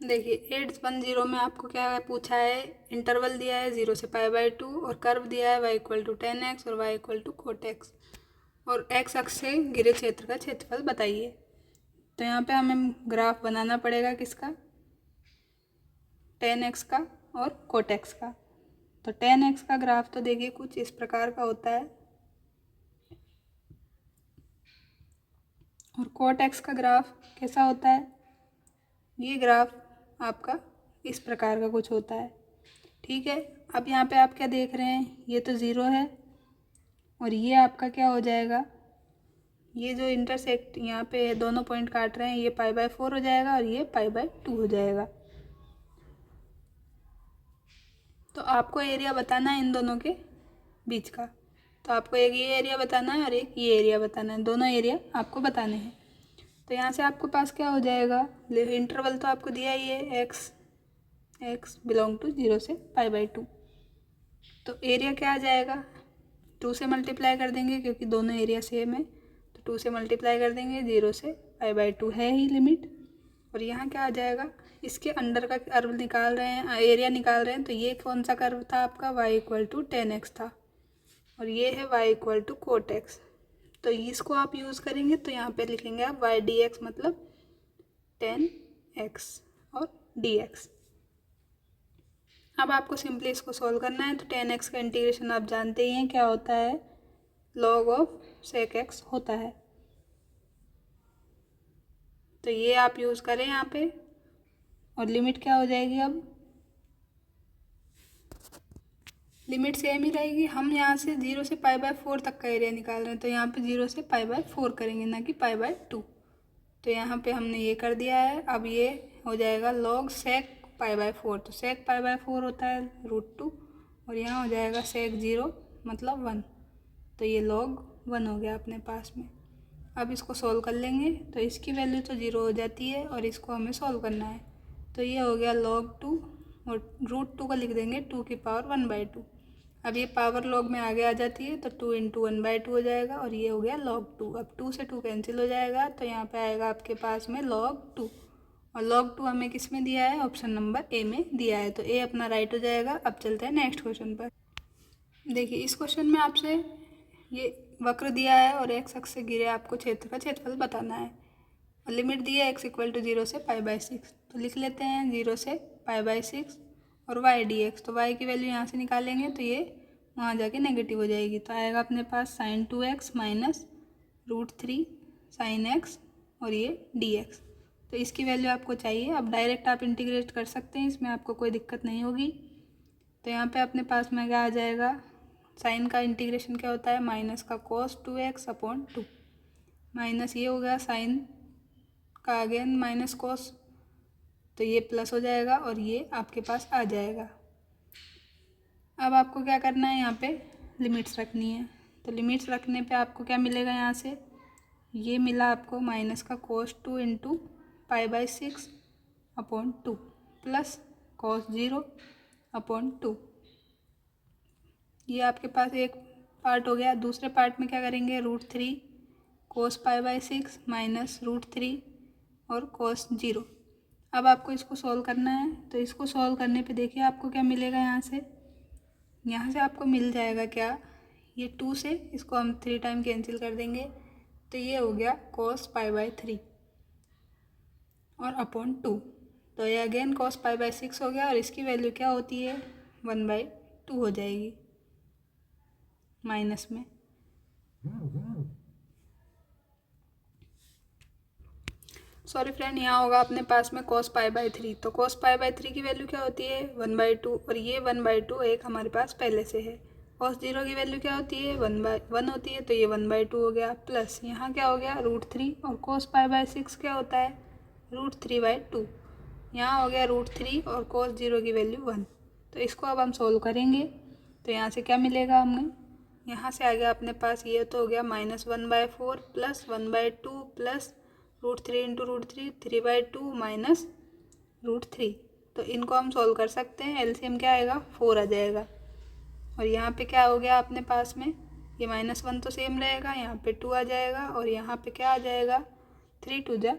देखिए 810 में आपको क्या पूछा है, इंटरवल दिया है 0 से π/2, और कर्व दिया है y इक्वल टू 10x और y equal to cot x, और x अक्ष से घिरे क्षेत्र का क्षेत्रफल बताइए। तो यहाँ पे हमें ग्राफ बनाना पड़ेगा किसका, 10x का और cot x का। तो 10x का ग्राफ तो देखिए कुछ इस प्रकार का होता है, और cot x का ग्राफ कैसा होता है, ये ग्राफ आपका इस प्रकार का कुछ होता है। ठीक है, अब यहाँ पे आप क्या देख रहे हैं, ये तो 0 है, और ये आपका क्या हो जाएगा, ये जो इंटरसेक्ट यहाँ पे दोनों पॉइंट काट रहे हैं ये π/4 हो जाएगा, और ये π/2 हो जाएगा। तो आपको एरिया बताना है इन दोनों के बीच का, तो आपको एक ये एरिया बताना है और एक ये एरिया बताना है, दोनों एरिया आपको बताने हैं। तो यहाँ से आपके पास क्या हो जाएगा, इंटरवल तो आपको दिया ही है x बिलोंग टू 0 से π/2, तो एरिया क्या आ जाएगा, 2 से मल्टीप्लाई कर देंगे क्योंकि दोनों एरिया सेम है, तो 2 से मल्टीप्लाई कर देंगे, 0 से π/2 है ही लिमिट, और यहाँ क्या आ जाएगा, इसके अंडर का कर्व निकाल रहे हैं, एरिया निकाल रहे हैं, तो ये कौन सा कर्व था आपका, y इक्वल टू 10x था, और ये है y equal to cot x। तो इसको आप यूज़ करेंगे तो यहाँ पे लिखेंगे आप y dx मतलब 10x और dx। अब आपको सिंपली इसको सॉल्व करना है, तो 10x का इंटीग्रेशन आप जानते ही हैं क्या होता है, log ऑफ sec x होता है, तो ये आप यूज़ करें यहाँ पे, और लिमिट क्या हो जाएगी, अब लिमिट सेम ही रहेगी। हम यहाँ से 0 से π/4 तक का एरिया निकाल रहे हैं, तो यहाँ पे 0 से π/4 करेंगे ना कि π/2, तो यहाँ पे हमने ये कर दिया है। अब ये हो जाएगा log sec π/4, तो sec π/4 होता है √2, और यहाँ हो जाएगा sec 0 मतलब 1, तो ये log 1 हो गया अपने पास में। अब इसको सॉल्व कर लेंगे तो इसकी वैल्यू तो 0 हो जाती है, और इसको हमें सॉल्व करना है, तो ये हो गया log 2, और √2 का लिख देंगे 2 की पावर 1/2। अब ये पावर लॉग में आगे आ जाती है, तो 2 × 1/2 हो जाएगा, और ये हो गया log 2। अब 2 से 2 कैंसिल हो जाएगा, तो यहाँ पे आएगा आपके पास में log 2, और log 2 हमें किस में दिया है, ऑप्शन नंबर ए में दिया है, तो ए अपना राइट हो जाएगा। अब चलते हैं नेक्स्ट क्वेश्चन पर। देखिए इस क्वेश्चन में आपसे ये वक्र दिया है और एक्स अक्ष से घिरे आपको क्षेत्र का क्षेत्रफल बताना है और लिमिट दी है x इक्वल टू 0 से π/6। तो लिख लेते हैं 0 से π/6 और y dx। तो y की वैल्यू यहाँ से निकालेंगे तो ये वहाँ जाके नेगेटिव हो जाएगी। तो आएगा अपने पास sin 2x minus √3 sin x और ये dx। तो इसकी वैल्यू आपको चाहिए। अब डायरेक्ट आप इंटीग्रेट कर सकते हैं, इसमें आपको कोई दिक्कत नहीं होगी। तो यहाँ पे अपने पास में क्या आ जाएगा, साइन का इंटीग्रेशन क्या होता है, माइनस का cos 2x अपॉन 2 माइनस ये हो गया साइन का अगेन माइनस cos, तो ये प्लस हो जाएगा और ये आपके पास आ जाएगा। अब आपको क्या करना है, यहाँ पे लिमिट्स रखनी है। तो लिमिट्स रखने पे आपको क्या मिलेगा, यहाँ से ये मिला आपको माइनस का cos 2 into π/6 upon 2 plus cos 0 upon 2। ये आपके पास एक पार्ट हो गया। दूसरे पार्ट में क्या करेंगे, √3 cos π/6 माइनस √3 और cos 0। अब आपको इसको सॉल्व करना है। तो इसको सॉल्व करने पे देखिए आपको क्या मिलेगा, यहाँ से आपको मिल जाएगा क्या, ये 2 से इसको हम 3 टाइम कैंसिल कर देंगे तो ये हो गया cos π/3 और अपॉन 2। तो ये अगेन cos π/6 हो गया और इसकी वैल्यू क्या होती है, 1/2 हो जाएगी माइनस में। सॉरी फ्रेंड, यहाँ होगा अपने पास में cos π/3। तो cos π/3 की वैल्यू क्या होती है, 1/2 और ये 1/2 एक हमारे पास पहले से है। cos 0 की वैल्यू क्या होती है, 1/1 होती है, तो ये 1/2 हो गया प्लस यहाँ क्या हो गया √3 और cos π/6 क्या होता है √3/2। यहाँ हो गया √3 और cos 0 की वैल्यू 1। तो इसको अब हम सोल्व करेंगे तो यहाँ से क्या मिलेगा हमें, यहाँ से आ गया अपने पास, ये तो हो गया -1/4 प्लस 1/2 प्लस √3 इंटू √3 3/2 माइनस √3। तो इनको हम सॉल्व कर सकते हैं। एलसीएम क्या आएगा, 4 आ जाएगा। और यहाँ पे क्या हो गया अपने पास में, ये -1 तो सेम रहेगा, यहाँ पे 2 आ जाएगा और यहाँ पे क्या आ जाएगा 3 2 जा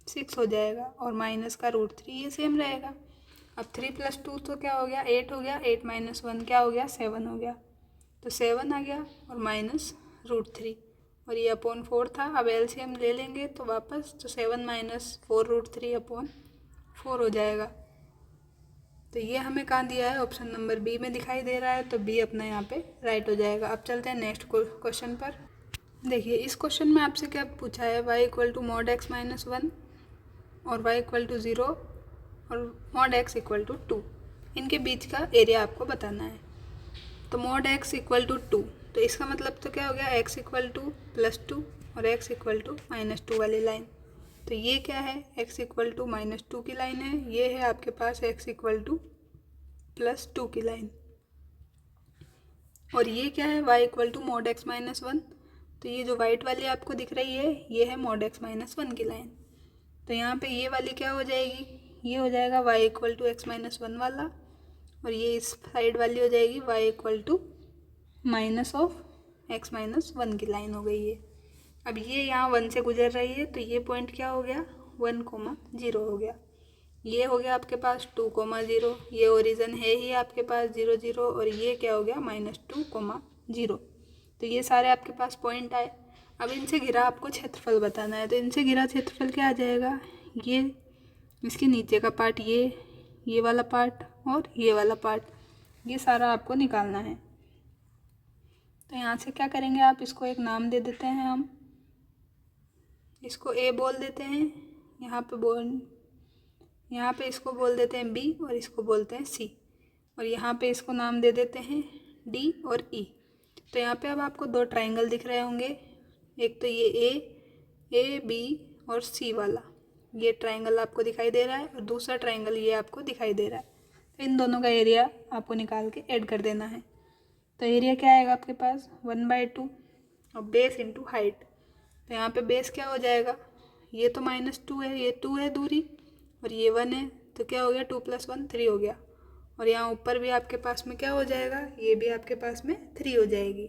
6 हो जाएगा और माइनस का √3 ये सेम रहेगा। अब 3 + 2 तो क्या हो गया 8 हो गया, 8 - 1 क्या हो गया 7 हो गया। तो 7 आ गया और माइनस √3 और ये अपॉन 4 था। अब एलसीएम ले लेंगे तो वापस, तो 7 - 4 √3 अपॉन 4 हो जाएगा। तो ये हमें कहाँ दिया है, ऑप्शन नंबर बी में दिखाई दे रहा है, तो बी अपना यहाँ पे राइट हो जाएगा। अब चलते हैं नेक्स्ट क्वेश्चन पर। देखिए इस क्वेश्चन में आपसे क्या पूछा है, y = mod x - 1 और y = 0 और mod x = 2, इनके बीच का एरिया आपको बताना है। तो mod x = 2, तो इसका मतलब तो क्या हो गया, x = +2 और x = -2 वाली लाइन। तो ये क्या है, x = -2 की लाइन है, ये है आपके पास x = +2 की लाइन। और ये क्या है, y = mod x - 1, तो ये जो वाइट वाली आपको दिख रही है ये है mod x - 1 की लाइन। तो यहाँ पे ये वाली क्या हो जाएगी, ये हो जाएगा y = x - 1 वाला और ये इस साइड वाली हो जाएगी y = -(x - 1) की लाइन हो गई है। अब ये यहाँ 1 से गुजर रही है तो ये पॉइंट क्या हो गया 1, 0 हो गया। ये हो गया आपके पास 2, 0, ये ओरिजिन है ही आपके पास 0, 0 और ये क्या हो गया -2, 0। तो ये सारे आपके पास पॉइंट आए। अब इनसे घिरा आपको क्षेत्रफल बताना है। तो इनसे घिरा क्षेत्रफल क्या आ जाएगा, ये इसके नीचे का पार्ट, ये वाला पार्ट और ये वाला पार्ट, ये सारा आपको निकालना है। तो यहाँ से क्या करेंगे आप, इसको एक नाम दे देते हैं, हम इसको ए बोल देते हैं, यहाँ पे इसको बोल देते हैं बी और इसको बोलते हैं सी और यहाँ पे इसको नाम दे देते हैं डी और ई। तो यहाँ पे अब आपको 2 ट्राइंगल दिख रहे होंगे, एक तो ये ए बी और सी वाला, ये ट्राइंगल आपको दिखाई दे रहा है और दूसरा ट्राइंगल ये आपको दिखाई दे रहा है। तो इन दोनों का एरिया आपको निकाल के ऐड कर देना है। तो एरिया क्या आएगा आपके पास 1/2 और बेस इंटू हाइट। तो यहाँ पे बेस क्या हो जाएगा, ये तो -2 है, ये 2 है दूरी और ये 1 है, तो क्या हो गया 2 + 1 3 हो गया। और यहाँ ऊपर भी आपके पास में क्या हो जाएगा, ये भी आपके पास में 3 हो जाएगी।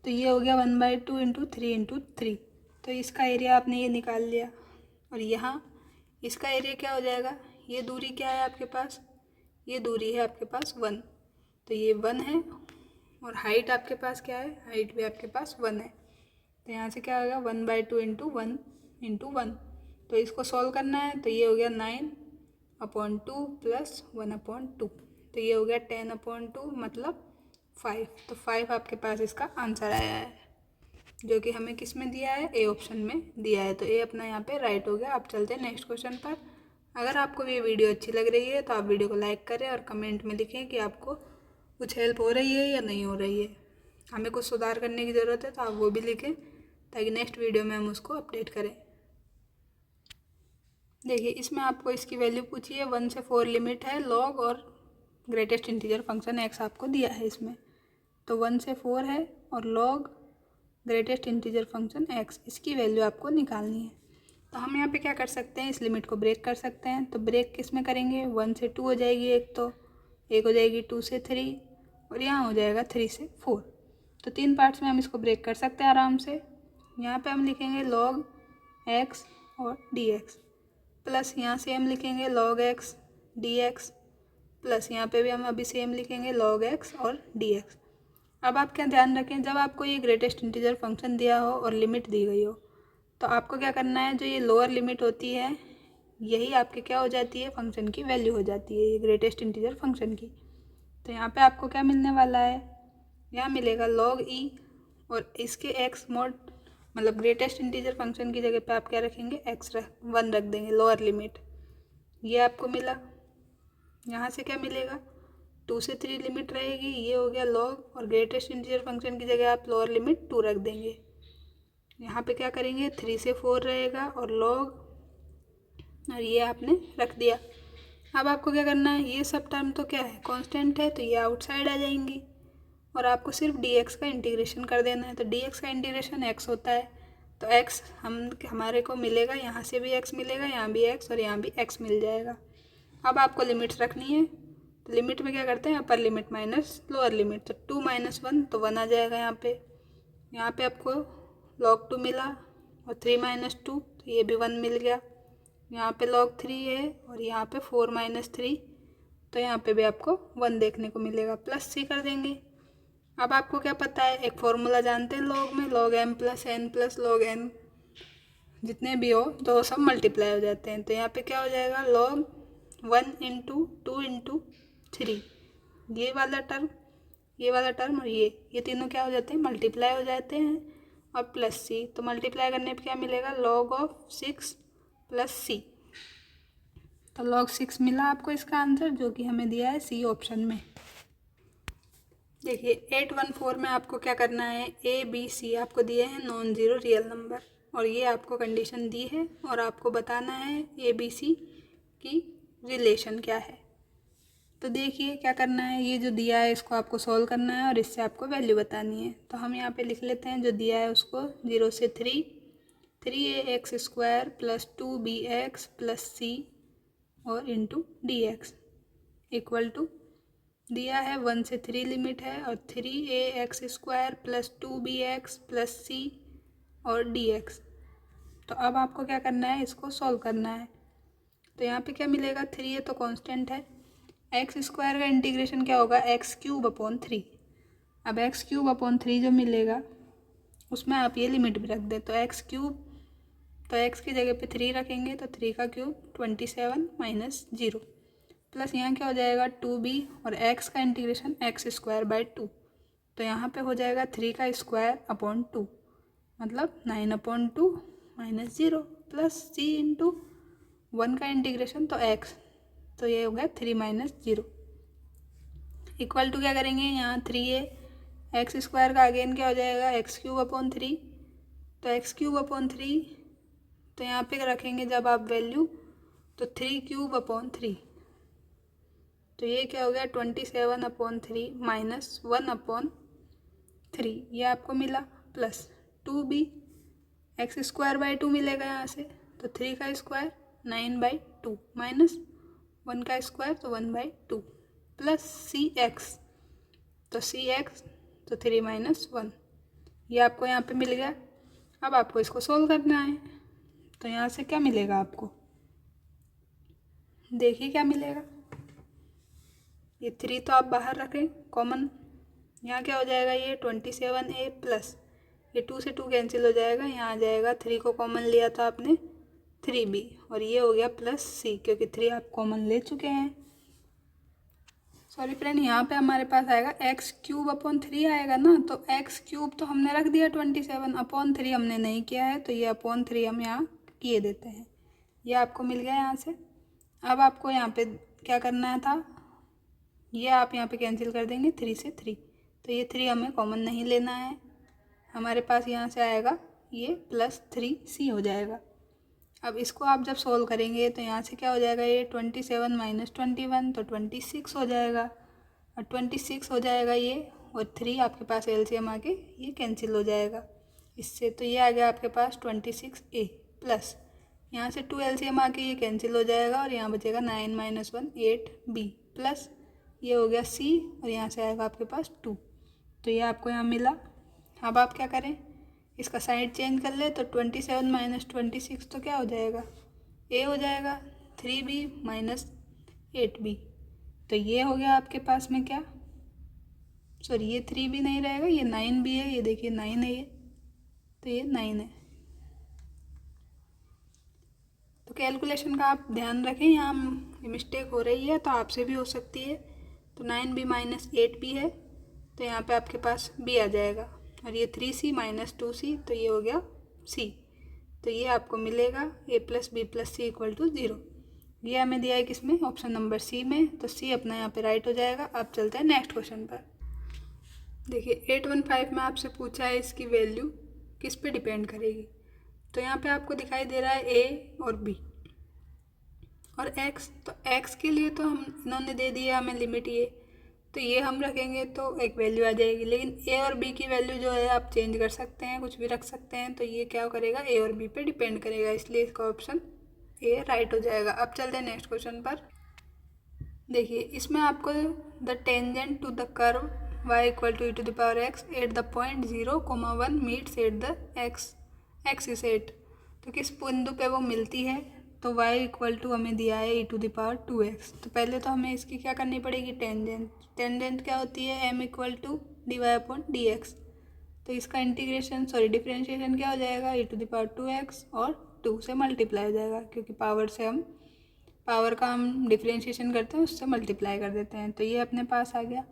तो ये हो गया 1/2 × 3 × 3। तो इसका एरिया आपने ये निकाल लिया। और यहाँ इसका एरिया क्या हो जाएगा, ये दूरी क्या है आपके पास, ये दूरी है आपके पास 1, तो ये 1 है और हाइट आपके पास क्या है, हाइट भी आपके पास 1 है। तो यहाँ से क्या होगा 1/2 इंटू 1 इंटू 1। तो इसको सॉल्व करना है, तो ये हो गया 9/2 प्लस 1/2। तो ये हो गया 10/2 मतलब 5। तो 5 आपके पास इसका आंसर आया है, जो कि हमें किस में दिया है, ए ऑप्शन में दिया है। तो ए अपना यहाँ पे राइट हो गया। आप चलते हैं नेक्स्ट क्वेश्चन पर। अगर आपको ये वीडियो अच्छी लग रही है तो आप वीडियो को लाइक करें और कमेंट में लिखें कि आपको कुछ हेल्प हो रही है या नहीं हो रही है। हमें कुछ सुधार करने की ज़रूरत है तो आप वो भी लिखें, ताकि नेक्स्ट वीडियो में हम उसको अपडेट करें। देखिए इसमें आपको इसकी वैल्यू पूछी है, 1 से 4 लिमिट है, लॉग और ग्रेटेस्ट इंटीजर फंक्शन एक्स आपको दिया है इसमें। तो 1 से 4 है और log greatest integer function x, इसकी वैल्यू आपको निकालनी है। तो हम यहाँ पे क्या कर सकते हैं, इस लिमिट को ब्रेक कर सकते हैं। तो ब्रेक किस में करेंगे, 1 से 2 हो जाएगी एक, तो एक हो जाएगी 2 से 3 और यहाँ हो जाएगा 3 से 4। तो 3 पार्ट्स में हम इसको ब्रेक कर सकते हैं आराम से। यहाँ पे हम लिखेंगे लॉग एक्स और डी एक्स, प्लस यहाँ से हम लिखेंगे log x d x, plus यहाँ पे भी हम अभी सेम लिखेंगे लॉग एक्स और डी एक्स। अब आप क्या ध्यान रखें, जब आपको ये ग्रेटेस्ट इंटीजर फंक्शन दिया हो और लिमिट दी गई हो, तो आपको क्या करना है, जो ये लोअर लिमिट होती है यही आपके क्या हो जाती है, फंक्शन की वैल्यू हो जाती है, ये ग्रेटेस्ट इंटीजर फंक्शन की। तो यहाँ पे आपको क्या मिलने वाला है, यहाँ मिलेगा लॉग ई और इसके एक्स मोड मतलब ग्रेटेस्ट इंटीजर फंक्शन की जगह पे आप क्या रखेंगे, एक्स 1 रख देंगे, लोअर लिमिट। ये आपको मिला। यहाँ से क्या मिलेगा, 2 से 3 लिमिट रहेगी, ये हो गया लॉग, और ग्रेटेस्ट इंटीजर फंक्शन की जगह आप लोअर लिमिट 2 रख देंगे। यहाँ पे क्या करेंगे, 3 से 4 रहेगा और लॉग, और ये आपने रख दिया। अब आपको क्या करना है, ये सब टर्म तो क्या है, कांस्टेंट है, तो ये आउटसाइड आ जाएंगी और आपको सिर्फ dx का इंटीग्रेशन कर देना है। तो dx का इंटीग्रेशन x होता है, तो x हमारे को मिलेगा, यहाँ से भी x मिलेगा, यहाँ भी x और यहाँ भी x मिल जाएगा। अब आपको लिमिट्स रखनी है, तो लिमिट में क्या करते हैं, upper limit minus lower limit, तो 2 - 1 तो 1 आ जाएगा यहाँ पे। यहाँ पे आपको log 2 मिला और 3 - 2 तो ये भी 1 मिल गया। यहाँ पे log 3 है और यहाँ पे 4 - 3 तो यहाँ पे भी आपको 1 देखने को मिलेगा, प्लस c कर देंगे। अब आपको क्या पता है, एक फॉर्मूला जानते हैं लॉग में, log m + n + log n, जितने भी हो तो सब मल्टीप्लाई हो जाते हैं। तो यहाँ पे क्या हो जाएगा, log 1 × 2 × 3, ये वाला टर्म और ये तीनों क्या हो जाते हैं, मल्टीप्लाई हो जाते हैं, और प्लस c, तो मल्टीप्लाई करने पे क्या मिलेगा, log of 6 + c। तो log 6 मिला आपको इसका आंसर, जो कि हमें दिया है सी ऑप्शन में। देखिए 814 में आपको क्या करना है, ए बी सी आपको दिए हैं नॉन ज़ीरो रियल नंबर, और ये आपको कंडीशन दी है और आपको बताना है ए बी सी की रिलेशन क्या है। तो देखिए क्या करना है, ये जो दिया है इसको आपको सॉल्व करना है और इससे आपको वैल्यू बतानी है। तो हम यहाँ पे लिख लेते हैं जो दिया है उसको, 0 से 3, 3ax² + 2bx + c और into d x equal to, दिया है 1 से 3 लिमिट है और 3ax² + 2bx + c और dx। तो अब आपको क्या करना है, इसको सॉल्व करना है। तो यहाँ पे क्या मिलेगा, 3 है तो कांस्टेंट है, x² का इंटीग्रेशन क्या होगा, x³ / 3। अब x³ / 3 जो मिलेगा उसमें आप ये लिमिट भी रख दें, तो x³ तो x की जगह पे 3 रखेंगे, तो 3 का क्यूब 27 - 0, प्लस यहाँ क्या हो जाएगा 2b और x का इंटीग्रेशन x² / 2, तो यहाँ पे हो जाएगा 3 का स्क्वायर / 2 मतलब 9/2 - 0, प्लस c × 1 का इंटीग्रेशन तो x, तो ये हो गया 3 - 0 इक्वल टू क्या करेंगे, यहाँ 3 है, x² का अगेन क्या हो जाएगा x³ / 3, तो x³ / 3 तो यहाँ पे रखेंगे जब आप वैल्यू, तो 3³ / 3, तो ये क्या हो गया 27/3 - 1/3, ये आपको मिला, प्लस 2b x² / 2 मिलेगा यहाँ से, तो 3 का स्क्वायर 9/2 माइनस 1 का स्क्वायर तो 1/2 प्लस cx, तो cx तो 3 - 1, ये आपको यहाँ पे मिल गया। अब आपको इसको सोल्व करना है, तो यहाँ से क्या मिलेगा आपको, देखिए क्या मिलेगा, ये 3 तो आप बाहर रखें कॉमन, यहाँ क्या हो जाएगा, ये 27A प्लस ये 2 से 2 कैंसिल हो जाएगा, यहाँ आ जाएगा 3 को कॉमन लिया था आपने 3B, और ये हो गया प्लस C क्योंकि 3 आप कॉमन ले चुके हैं। सॉरी फ्रेंड, यहाँ पे हमारे पास आएगा एक्स क्यूब अपॉन 3 आएगा ना, तो एक्स क्यूब तो हमने रख दिया 27 अपॉन 3 हमने नहीं किया है, तो ये अपॉन 3 हम यहाँ किए देते हैं। ये आपको मिल गया यहाँ से। अब आपको यहाँ पे क्या करना था, ये आप यहाँ पे कैंसिल कर देंगे 3 से 3, तो ये 3 हमें कॉमन नहीं लेना है। हमारे पास यहाँ से आएगा ये प्लस 3C हो जाएगा। अब इसको आप जब सोल्व करेंगे तो यहाँ से क्या हो जाएगा, ये 27 माइनस 21 तो 26 हो जाएगा, और 26 हो जाएगा ये, और 3 आपके पास एलसीएम आके ये कैंसिल हो जाएगा इससे, तो ये आ गया आपके पास 26A प्लस यहाँ से 2 एलसीएम आके ये कैंसिल हो जाएगा, और यहाँ बचेगा 9 माइनस 1 8B प्लस ये हो गया C, और यहाँ से आएगा आपके पास 2, तो ये आपको यहाँ मिला। अब आप क्या करें, इसका साइड चेंज कर ले, तो 27 माइनस 26 तो क्या हो जाएगा, A हो जाएगा, 3B माइनस 8B, तो ये हो गया आपके पास में क्या, सॉरी ये 3B नहीं रहेगा, ये 9B है, ये देखिए 9 है ये, तो ये 9 है। तो कैलकुलेशन का आप ध्यान रखें, यहाँ मिस्टेक हो रही है तो आपसे भी हो सकती है। तो 9B माइनस 8B है, तो यहाँ पे आपके पास B आ जाएगा, और ये 3C माइनस 2C, तो ये हो गया C, तो ये आपको मिलेगा A plus B plus C equal to 0। ये हमें दिया है किसमें, ऑप्शन नंबर C में, तो C अपना यहाँ पे राइट हो जाएगा। अब चलते हैं नेक्स्ट क्वेश्चन पर। देखिए 815 में आपसे पूछा है इसकी वैल्यू किस पे डिपेंड करेगी, तो यहाँ पे आपको दिखाई दे रहा है A और B और X, तो X के लिए तो हम इन्होंने दे दिया हमें लिमिट ये, तो ये हम रखेंगे तो एक वैल्यू आ जाएगी, लेकिन A और B की वैल्यू जो है आप चेंज कर सकते हैं, कुछ भी रख सकते हैं, तो ये क्या करेगा, A और B पे डिपेंड करेगा, इसलिए इसका ऑप्शन A राइट हो जाएगा। अब चलते हैं नेक्स्ट क्वेश्चन पर। देखिए इसमें आपको the tangent to the curve y equal to e⁻x at the point 0,1 meets at the x is 8, तो किस बिंदु पे वो मिलती है, तो y इक्वल टू हमें दिया है e⁻2x, तो पहले तो हमें इसकी क्या करनी पड़ेगी, टेंजेंट क्या होती है, m इक्वल टू dy/dx, तो इसका डिफरेंशिएशन क्या हो जाएगा, e⁻2x और 2 से मल्टीप्लाई हो जाएगा, क्योंकि पावर का हम डिफरेंशिएशन करते हैं उससे मल्टीप्लाई कर देते हैं, तो ये अपने पास आ गया।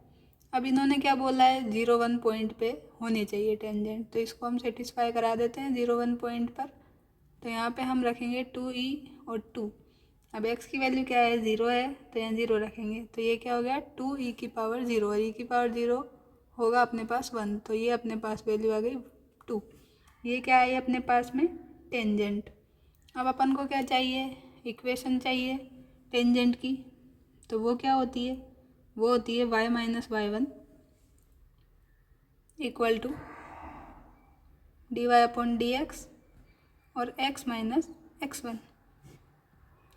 अब इन्होंने क्या बोला है, 0,1 पॉइंट पे होनी चाहिए टेंजेंट, तो इसको हम सेटिस्फाई करा देते हैं 0,1 पॉइंट पर, तो यहाँ पे हम रखेंगे 2e और 2। अब x की वैल्यू क्या है, 0 है, तो यहाँ 0 रखेंगे, तो ये क्या हो गया 2e⁻0, और e⁻0 होगा अपने पास 1, तो ये अपने पास वैल्यू आ गई 2। ये क्या है अपने पास में, टेंजेंट। अब अपन को क्या चाहिए, इक्वेशन चाहिए टेंजेंट की, तो वो क्या होती है, वो होती है y minus y1 equal to dy/dx और x माइनस x1,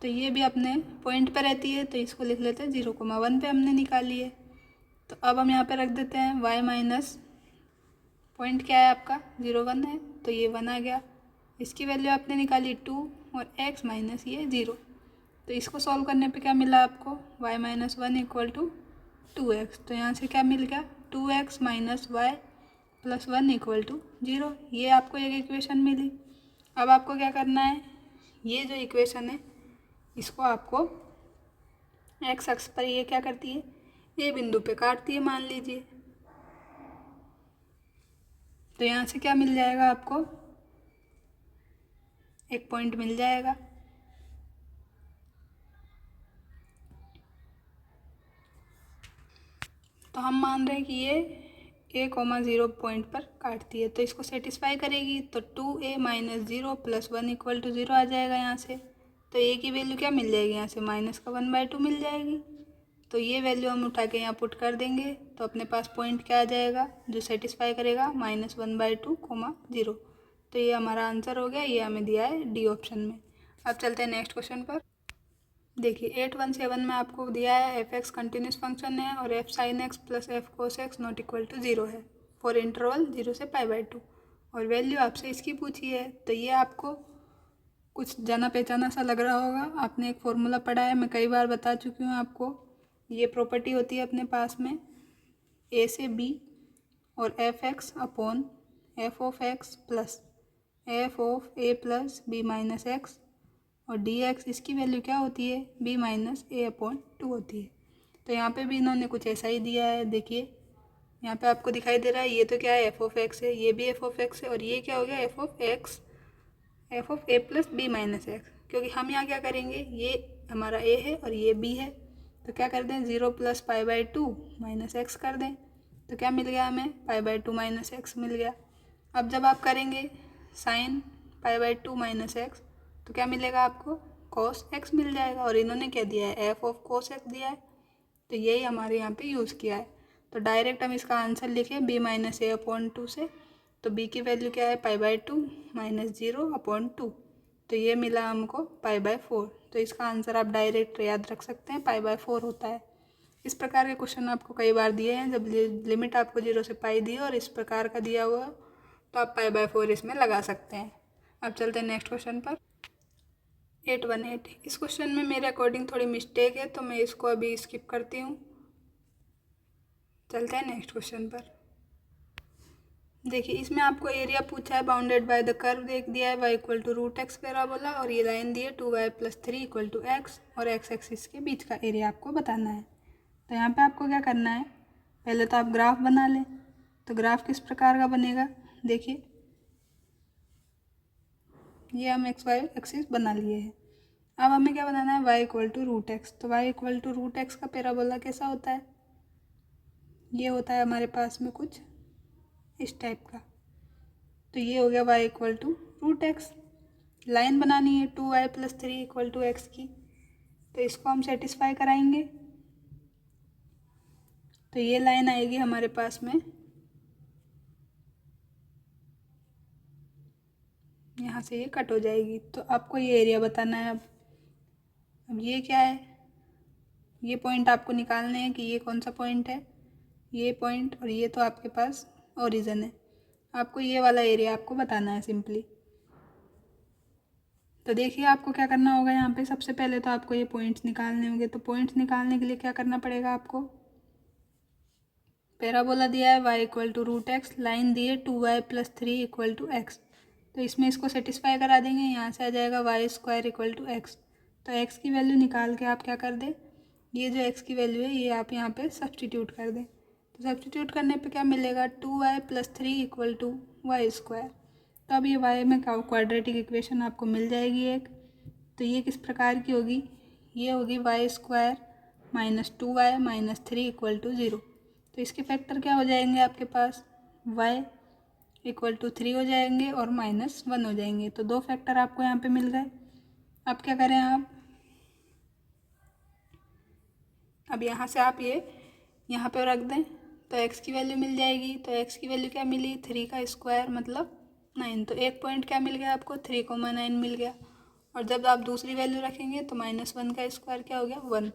तो ये भी अपने पॉइंट पे रहती है, तो इसको लिख लेते हैं 0,1 पे हमने निकाली है। तो अब हम यहाँ पे रख देते हैं y माइनस पॉइंट क्या है आपका 0,1 है, तो ये 1 आ गया, इसकी वैल्यू आपने निकाली 2 और x माइनस ये 0, तो इसको सॉल्व करने पे क्या मिला आपको, y minus 1 equal to 2x, तो यहाँ से क्या मिल गया 2x minus y plus 1 equal to 0, ये आपको एक इक्वेशन मिली। अब आपको क्या करना है, ये जो इक्वेशन है इसको आपको x अक्ष पर ये क्या करती है, ये बिंदु पे काटती है मान लीजिए, तो यहाँ से क्या मिल जाएगा आपको, एक पॉइंट मिल जाएगा। तो हम मान रहे हैं कि ये a,0 पॉइंट पर काटती है, तो इसको सेटिस्फाई करेगी, तो 2a minus 0 plus 1 equal to 0 आ जाएगा यहाँ से, तो a की वैल्यू क्या मिल जाएगी, यहाँ से माइनस का 1/2 मिल जाएगी, तो ये वैल्यू हम उठा के यहाँ पुट कर देंगे, तो अपने पास पॉइंट क्या आ जाएगा जो सेटिस्फाई करेगा -1/2, 0, तो ये हमारा आंसर हो गया, ये हमें दिया है डी ऑप्शन में। अब चलते हैं नेक्स्ट क्वेश्चन पर। देखिए 817 में आपको दिया है f(x) कंटिन्यूस फंक्शन है और f sin x plus f cos x not equal to 0 है फॉर इंटरवल 0 से π/2, और वैल्यू आपसे इसकी पूछी है, तो ये आपको कुछ जाना पहचाना सा लग रहा होगा, आपने एक फॉर्मूला पढ़ा है, मैं कई बार बता चुकी हूँ आपको। ये प्रॉपर्टी होती है अपने पास में a से b और f x upon f of x plus f of a plus b minus x और डी एक्स इसकी वैल्यू क्या होती है b minus a upon two होती है। तो यहाँ पे भी इन्होंने कुछ ऐसा ही दिया है। देखिए यहाँ पे आपको दिखाई दे रहा है ये तो क्या है एफ ऑफ एक्स है, ये भी एफ ऑफ एक्स है और ये क्या हो गया f of x f of a plus b minus x. क्योंकि हम यहाँ क्या करेंगे ये हमारा ए है और ये बी है तो क्या कर दें 0 plus pi by two minus x कर दें। तो क्या मिल गया हमें pi by two minus x मिल गया। अब जब आप करेंगे sine pi by two minus x तो क्या मिलेगा आपको कॉस एक्स मिल जाएगा और इन्होंने क्या दिया है एफ ऑफ कॉस एक्स दिया है तो यही हमारे यहाँ पे यूज़ किया है। तो डायरेक्ट हम इसका आंसर लिखें B minus a upon to से तो बी की वैल्यू क्या है पाई by two minus 0 upon two तो ये मिला हमको पाई बाई फोर। तो इसका आंसर आप डायरेक्ट याद रख सकते हैं पाई बाई फोर होता है। इस प्रकार के क्वेश्चन आपको कई बार दिए हैं जब लिमिट आपको 0 से पाई दी और इस प्रकार का दिया हुआ तो आप पाई बाई फोर इसमें लगा सकते हैं। अब चलते हैं नेक्स्ट क्वेश्चन पर 818। इस क्वेश्चन में मेरे अकॉर्डिंग थोड़ी मिस्टेक है तो मैं इसको अभी स्किप करती हूँ। चलते हैं नेक्स्ट क्वेश्चन पर। देखिए इसमें आपको एरिया पूछा है बाउंडेड बाय द कर्व देख दिया है y equal to root x parabola और ये लाइन दी है 2y plus 3 equal to x और एक्स एक्सिस के बीच का एरिया आपको बताना है। तो यहाँ पे आपको क्या करना है पहले तो आप ग्राफ बना लें। तो ग्राफ किस प्रकार का बनेगा देखिए ये हम एक्स वाई एक्सिस बना लिए हैं। अब हमें क्या बनाना है y equal to root x. तो y equal to root x का पैराबोला कैसा होता है ये होता है हमारे पास में कुछ इस टाइप का। तो ये हो गया y equal to root x. Line बनानी है 2y plus 3 equal to x की तो इसको हम सेटिस्फाई कराएंगे। तो ये लाइन आएगी हमारे पास में यहाँ से ये कट हो जाएगी। तो आपको ये एरिया बताना है। अब ये क्या है ये पॉइंट आपको निकालने हैं कि ये कौन सा पॉइंट है ये पॉइंट और ये तो आपके पास ओरिजिन है। आपको ये वाला एरिया आपको बताना है सिंपली। तो देखिए आपको क्या करना होगा यहाँ पे सबसे पहले तो आपको ये पॉइंट्स निकालने होंगे। तो पॉइंट्स निकालने के लिए क्या करना पड़ेगा आपको पैराबोला दिया है y equal to root x line दी है 2y plus 3 equal to x. तो इसमें इसको सेटिस्फाई करा देंगे यहाँ से आ जाएगा y square equal to x. तो एक्स की वैल्यू निकाल के आप क्या कर दें ये जो एक्स की वैल्यू है ये आप यहाँ पे सब्सटीट्यूट कर दें। तो सब्सटीट्यूट करने पे क्या मिलेगा 2y plus 3 equal to y square. तो अब ये y में क्वाड्रेटिक इक्वेशन आपको मिल जाएगी एक। तो ये किस प्रकार की होगी ये होगी y square minus 2y minus 3 equal to 0। तो इसके फैक्टर क्या हो जाएंगे आपके पास y इक्वल टू 3 हो जाएंगे और माइनस 1 हो जाएंगे। तो दो फैक्टर आपको यहाँ पे मिल गए। अब क्या करें आप अब यहाँ से आप ये यहाँ पे रख दें तो x की वैल्यू मिल जाएगी। तो x की वैल्यू क्या मिली 3 का स्क्वायर मतलब 9। तो एक पॉइंट क्या मिल गया आपको 3,9 मिल गया। और जब आप दूसरी वैल्यू रखेंगे तो -1 का स्क्वायर क्या हो गया 1।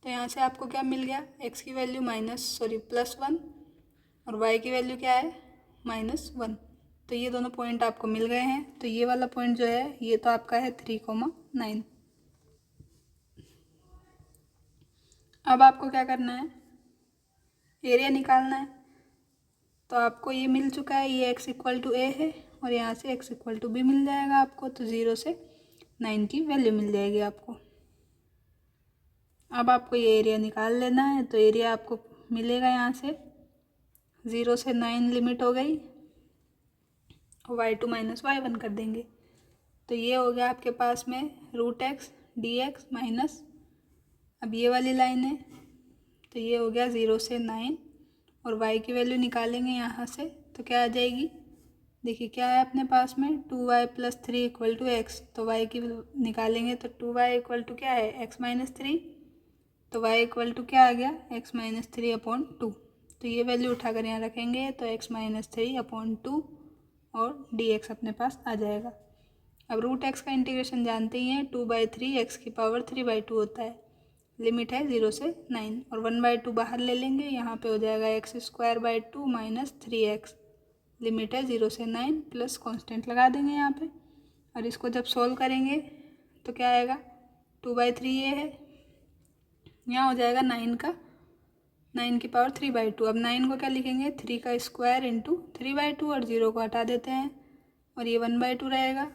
तो यहाँ से आपको क्या मिल गया x की वैल्यू +1 और y की वैल्यू क्या है -1। तो ये दोनों पॉइंट आपको मिल गए हैं। तो ये वाला पॉइंट जो है ये तो आपका है 3,9। अब आपको क्या करना है एरिया निकालना है। तो आपको ये मिल चुका है ये x इक्वल टू a है और यहाँ से x इक्वल टू b मिल जाएगा आपको। तो 0 से 9 की वैल्यू मिल जाएगी आपको। अब आपको ये एरिया निकाल लेना है। तो एरिया आपको मिलेगा यहाँ से 0 से 9 लिमिट हो गई और y2 माइनस y1 कर देंगे। तो ये हो गया आपके पास में root x d x minus अब ये वाली लाइन है तो ये हो गया 0 से 9 और y की वैल्यू निकालेंगे यहाँ से तो क्या आ जाएगी देखिए क्या है अपने पास में 2y plus 3 equal to x. तो y की निकालेंगे तो 2y इक्वल टू क्या है x माइनस 3। तो y इक्वल टू क्या आ गया x माइनस 3 अपॉन 2। तो ये वैल्यू उठाकर यहाँ रखेंगे तो x माइनस 3 अपॉन 2 और dx अपने पास आ जाएगा। अब रूट एक्स का इंटीग्रेशन जानते ही हैं 2/3 x की पावर 3/2 होता है। लिमिट है 0 से 9 और 1/2 बाहर ले लेंगे यहाँ पे हो जाएगा x²/2 माइनस 3x। लिमिट है 0 से 9 प्लस कांस्टेंट लगा देंगे यहाँ पे और इसको जब सॉल्व करेंगे तो क्या आएगा 2/3 ये है यहाँ हो जाएगा 9 का 9 की पावर 3/2। अब 9 को क्या लिखेंगे, 3 का स्क्वायर इंटू 3/2 और 0 को हटा देते हैं और ये 1/2 रहेगा।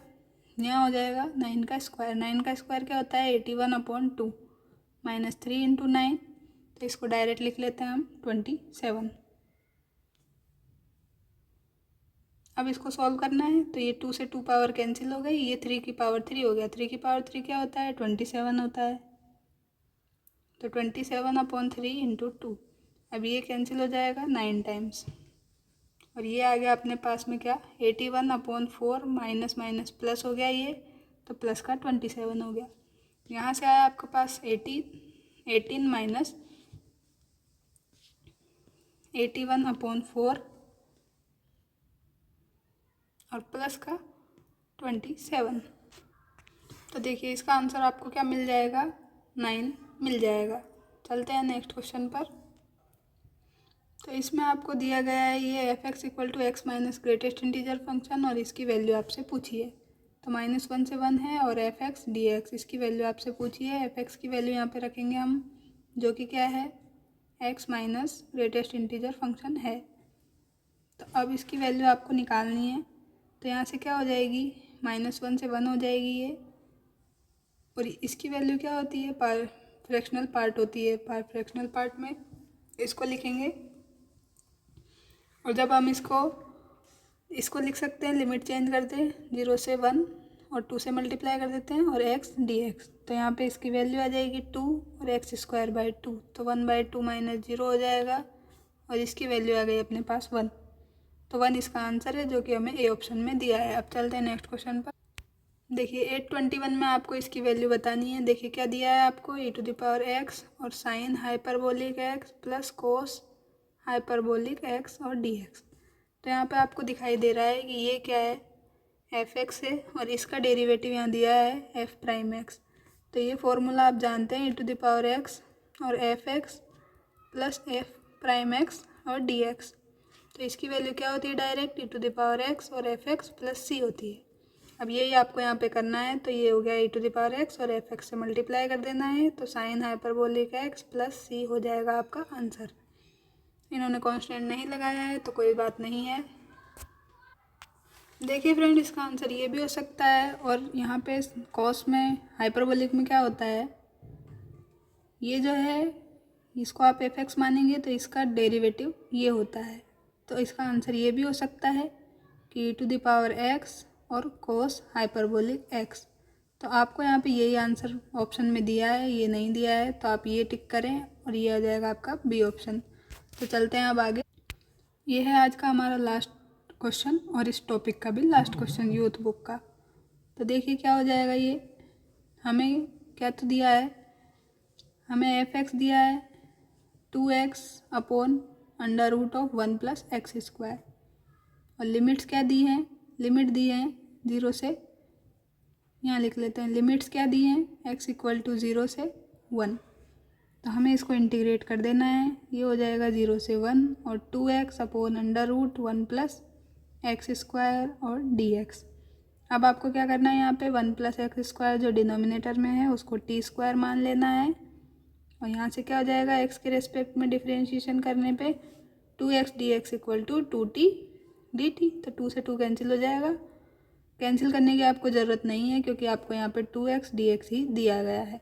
यहाँ हो जाएगा 9 का स्क्वायर। 9 का स्क्वायर क्या होता है, 81/2 माइनस 3 इंटू 9, तो इसको डायरेक्ट लिख लेते हैं हम 27। अब इसको सॉल्व करना है तो ये 2 से 2 पावर कैंसिल हो गई, ये 3 की पावर 3 हो गया। 3 की पावर 3 क्या होता है, 27 होता है। तो 27/3 इंटू 2। अब ये कैंसिल हो जाएगा 9 टाइम्स और ये आ गया अपने पास में क्या, 81/4 माइनस माइनस प्लस हो गया ये, तो प्लस का 27 हो गया। यहाँ से आया आपके पास 18 माइनस 81/4 और प्लस का 27। तो देखिए इसका आंसर आपको क्या मिल जाएगा, 9 मिल जाएगा। चलते हैं नेक्स्ट क्वेश्चन पर। तो इसमें आपको दिया गया है ये f(x = x minus greatest integer function) और इसकी वैल्यू आपसे पूछी है। तो -1 से 1 है और f(x dx) इसकी वैल्यू आपसे पूछी है। f(x) की वैल्यू यहाँ पे रखेंगे हम, जो कि क्या है, x minus greatest integer function है। तो अब इसकी वैल्यू आपको निकालनी है। तो यहाँ से क्या हो जाएगी, -1 से 1 हो जाएगी ये, और इसकी वैल्यू क्या होती है, फ्रैक्शनल पार्ट होती है। फ्रैक्शनल पार्ट में इसको लिखेंगे और जब हम इसको लिख सकते हैं, लिमिट चेंज करते हैं 0 से 1 और 2 से मल्टीप्लाई कर देते हैं और x dx। तो यहाँ पे इसकी वैल्यू आ जाएगी 2 और x²/2, तो 1/2 माइनस 0 हो जाएगा और इसकी वैल्यू आ गई अपने पास 1। तो 1 इसका आंसर है, जो कि हमें ए ऑप्शन में दिया है। अब चलते हैं नेक्स्ट क्वेश्चन पर। देखिए 821 में आपको इसकी वैल्यू बतानी है। देखिए क्या दिया है आपको, e⁻x और sine hyperbolic x plus cos hyperbolic x और dx। तो यहाँ पे आपको दिखाई दे रहा है कि ये क्या है, f(x) है और इसका डेरिवेटिव यहाँ दिया है f'(x). तो ये फॉर्मूला आप जानते हैं, e⁻x और f(x) प्लस f'(x) और dx। तो इसकी वैल्यू क्या होती है, डायरेक्ट e⁻x और f(x) प्लस c होती है। अब यही आपको यहाँ पे करना है। तो ये हो गया e⁻x और f(x) से मल्टीप्लाई कर देना है, तो sine hyperbolic x plus c हो जाएगा आपका आंसर। इन्होंने कांस्टेंट नहीं लगाया है तो कोई बात नहीं है। देखिए फ्रेंड, इसका आंसर ये भी हो सकता है। और यहाँ पे कॉस में हाइपरबोलिक में क्या होता है, ये जो है इसको आप f(x) मानेंगे तो इसका डेरिवेटिव ये होता है। तो इसका आंसर ये भी हो सकता है कि e⁻x और कोस हाइपरबोलिक x। तो आपको यहाँ पे यही आंसर ऑप्शन में दिया है, ये नहीं दिया है, तो आप ये टिक करें और ये आ जाएगा आपका बी ऑप्शन। तो चलते हैं अब आगे। ये है आज का हमारा लास्ट क्वेश्चन और इस टॉपिक का भी लास्ट क्वेश्चन यूथ बुक का। तो देखिए क्या हो जाएगा, ये हमें क्या तो दिया है, हमें f(x) दिया है 2x/√1 + x²। और लिमिट्स क्या दी हैं, लिमिट दी हैं 0 से, यहाँ लिख लेते हैं, लिमिट्स क्या दी हैं, x = 0 से 1। तो हमें इसको इंटीग्रेट कर देना है। ये हो जाएगा 0 से 1 और 2x/√1 + x² और dx। अब आपको क्या करना है, यहाँ पे 1 + x² जो डिनोमिनेटर में है उसको t² मान लेना है। और यहाँ से क्या हो जाएगा, x के रेस्पेक्ट में डिफ्रेंशिएशन करने पे 2x dx = 2t dt। तो 2 से 2 कैंसिल हो जाएगा। कैंसिल करने की आपको ज़रूरत नहीं है क्योंकि आपको यहाँ पे 2x dx ही दिया गया है।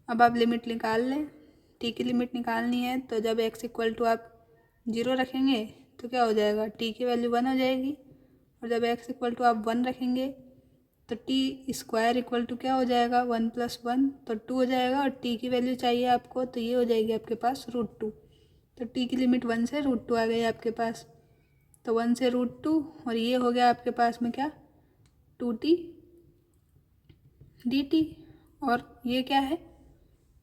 अब आप लिमिट निकाल लें, t की लिमिट निकालनी है। तो जब x = आप 0 रखेंगे तो क्या हो जाएगा, t की वैल्यू 1 हो जाएगी। और जब x = आप 1 रखेंगे तो t² क्या हो जाएगा, 1 + 1 तो 2 हो जाएगा। और t की वैल्यू चाहिए आपको, तो ये हो जाएगी आपके पास √2। तो t की लिमिट 1 से √2 आ गई आपके पास। तो 1 से √2 और ये हो गया आपके पास में क्या, 2t dt। और ये क्या है,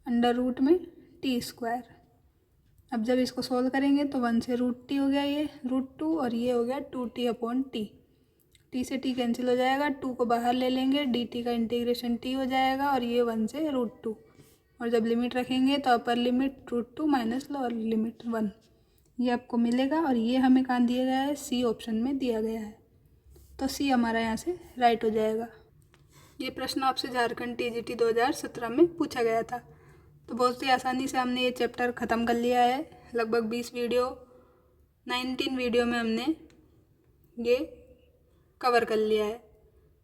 √t में t²। अब जब इसको सोल्व करेंगे तो 1 से √t हो गया ये √2 और ये हो गया 2t/t। t से t कैंसिल हो जाएगा, 2 को बाहर ले लेंगे, dt का इंटीग्रेशन t हो जाएगा और ये 1 से √2। और जब लिमिट रखेंगे तो upper limit √2 minus lower limit 1, ये आपको मिलेगा। और ये हमें कहाँ दिया गया है, सी ऑप्शन में दिया गया है। तो सी हमारा यहाँ से राइट हो जाएगा। ये प्रश्न आपसे झारखंड TGT 2017 में पूछा गया था। तो बहुत ही आसानी से हमने ये चैप्टर ख़त्म कर लिया है। लगभग 19 वीडियो में हमने ये कवर कर लिया है।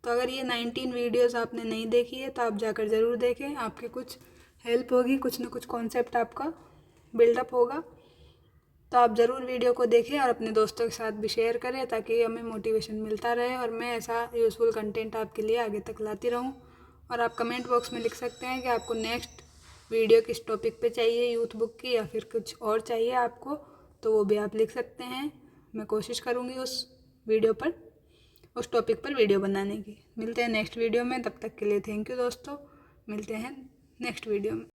तो अगर ये 19 वीडियोस आपने नहीं देखी है तो आप जाकर ज़रूर देखें, आपकी कुछ हेल्प होगी, कुछ ना कुछ कॉन्सेप्ट आपका बिल्डअप होगा। तो आप ज़रूर वीडियो को देखें और अपने दोस्तों के साथ भी शेयर करें ताकि हमें मोटिवेशन मिलता रहे और मैं ऐसा यूज़फुल कंटेंट आपके लिए आगे तक लाती रहूं। और आप कमेंट बॉक्स में लिख सकते हैं कि आपको नेक्स्ट वीडियो किस टॉपिक पे चाहिए, यूथ बुक की या फिर कुछ और चाहिए आपको, तो वो भी आप लिख सकते हैं। मैं कोशिश करूँगी उस टॉपिक पर वीडियो बनाने की। मिलते हैं नेक्स्ट वीडियो में, तब तक के लिए थैंक यू दोस्तों। मिलते हैं नेक्स्ट वीडियो में।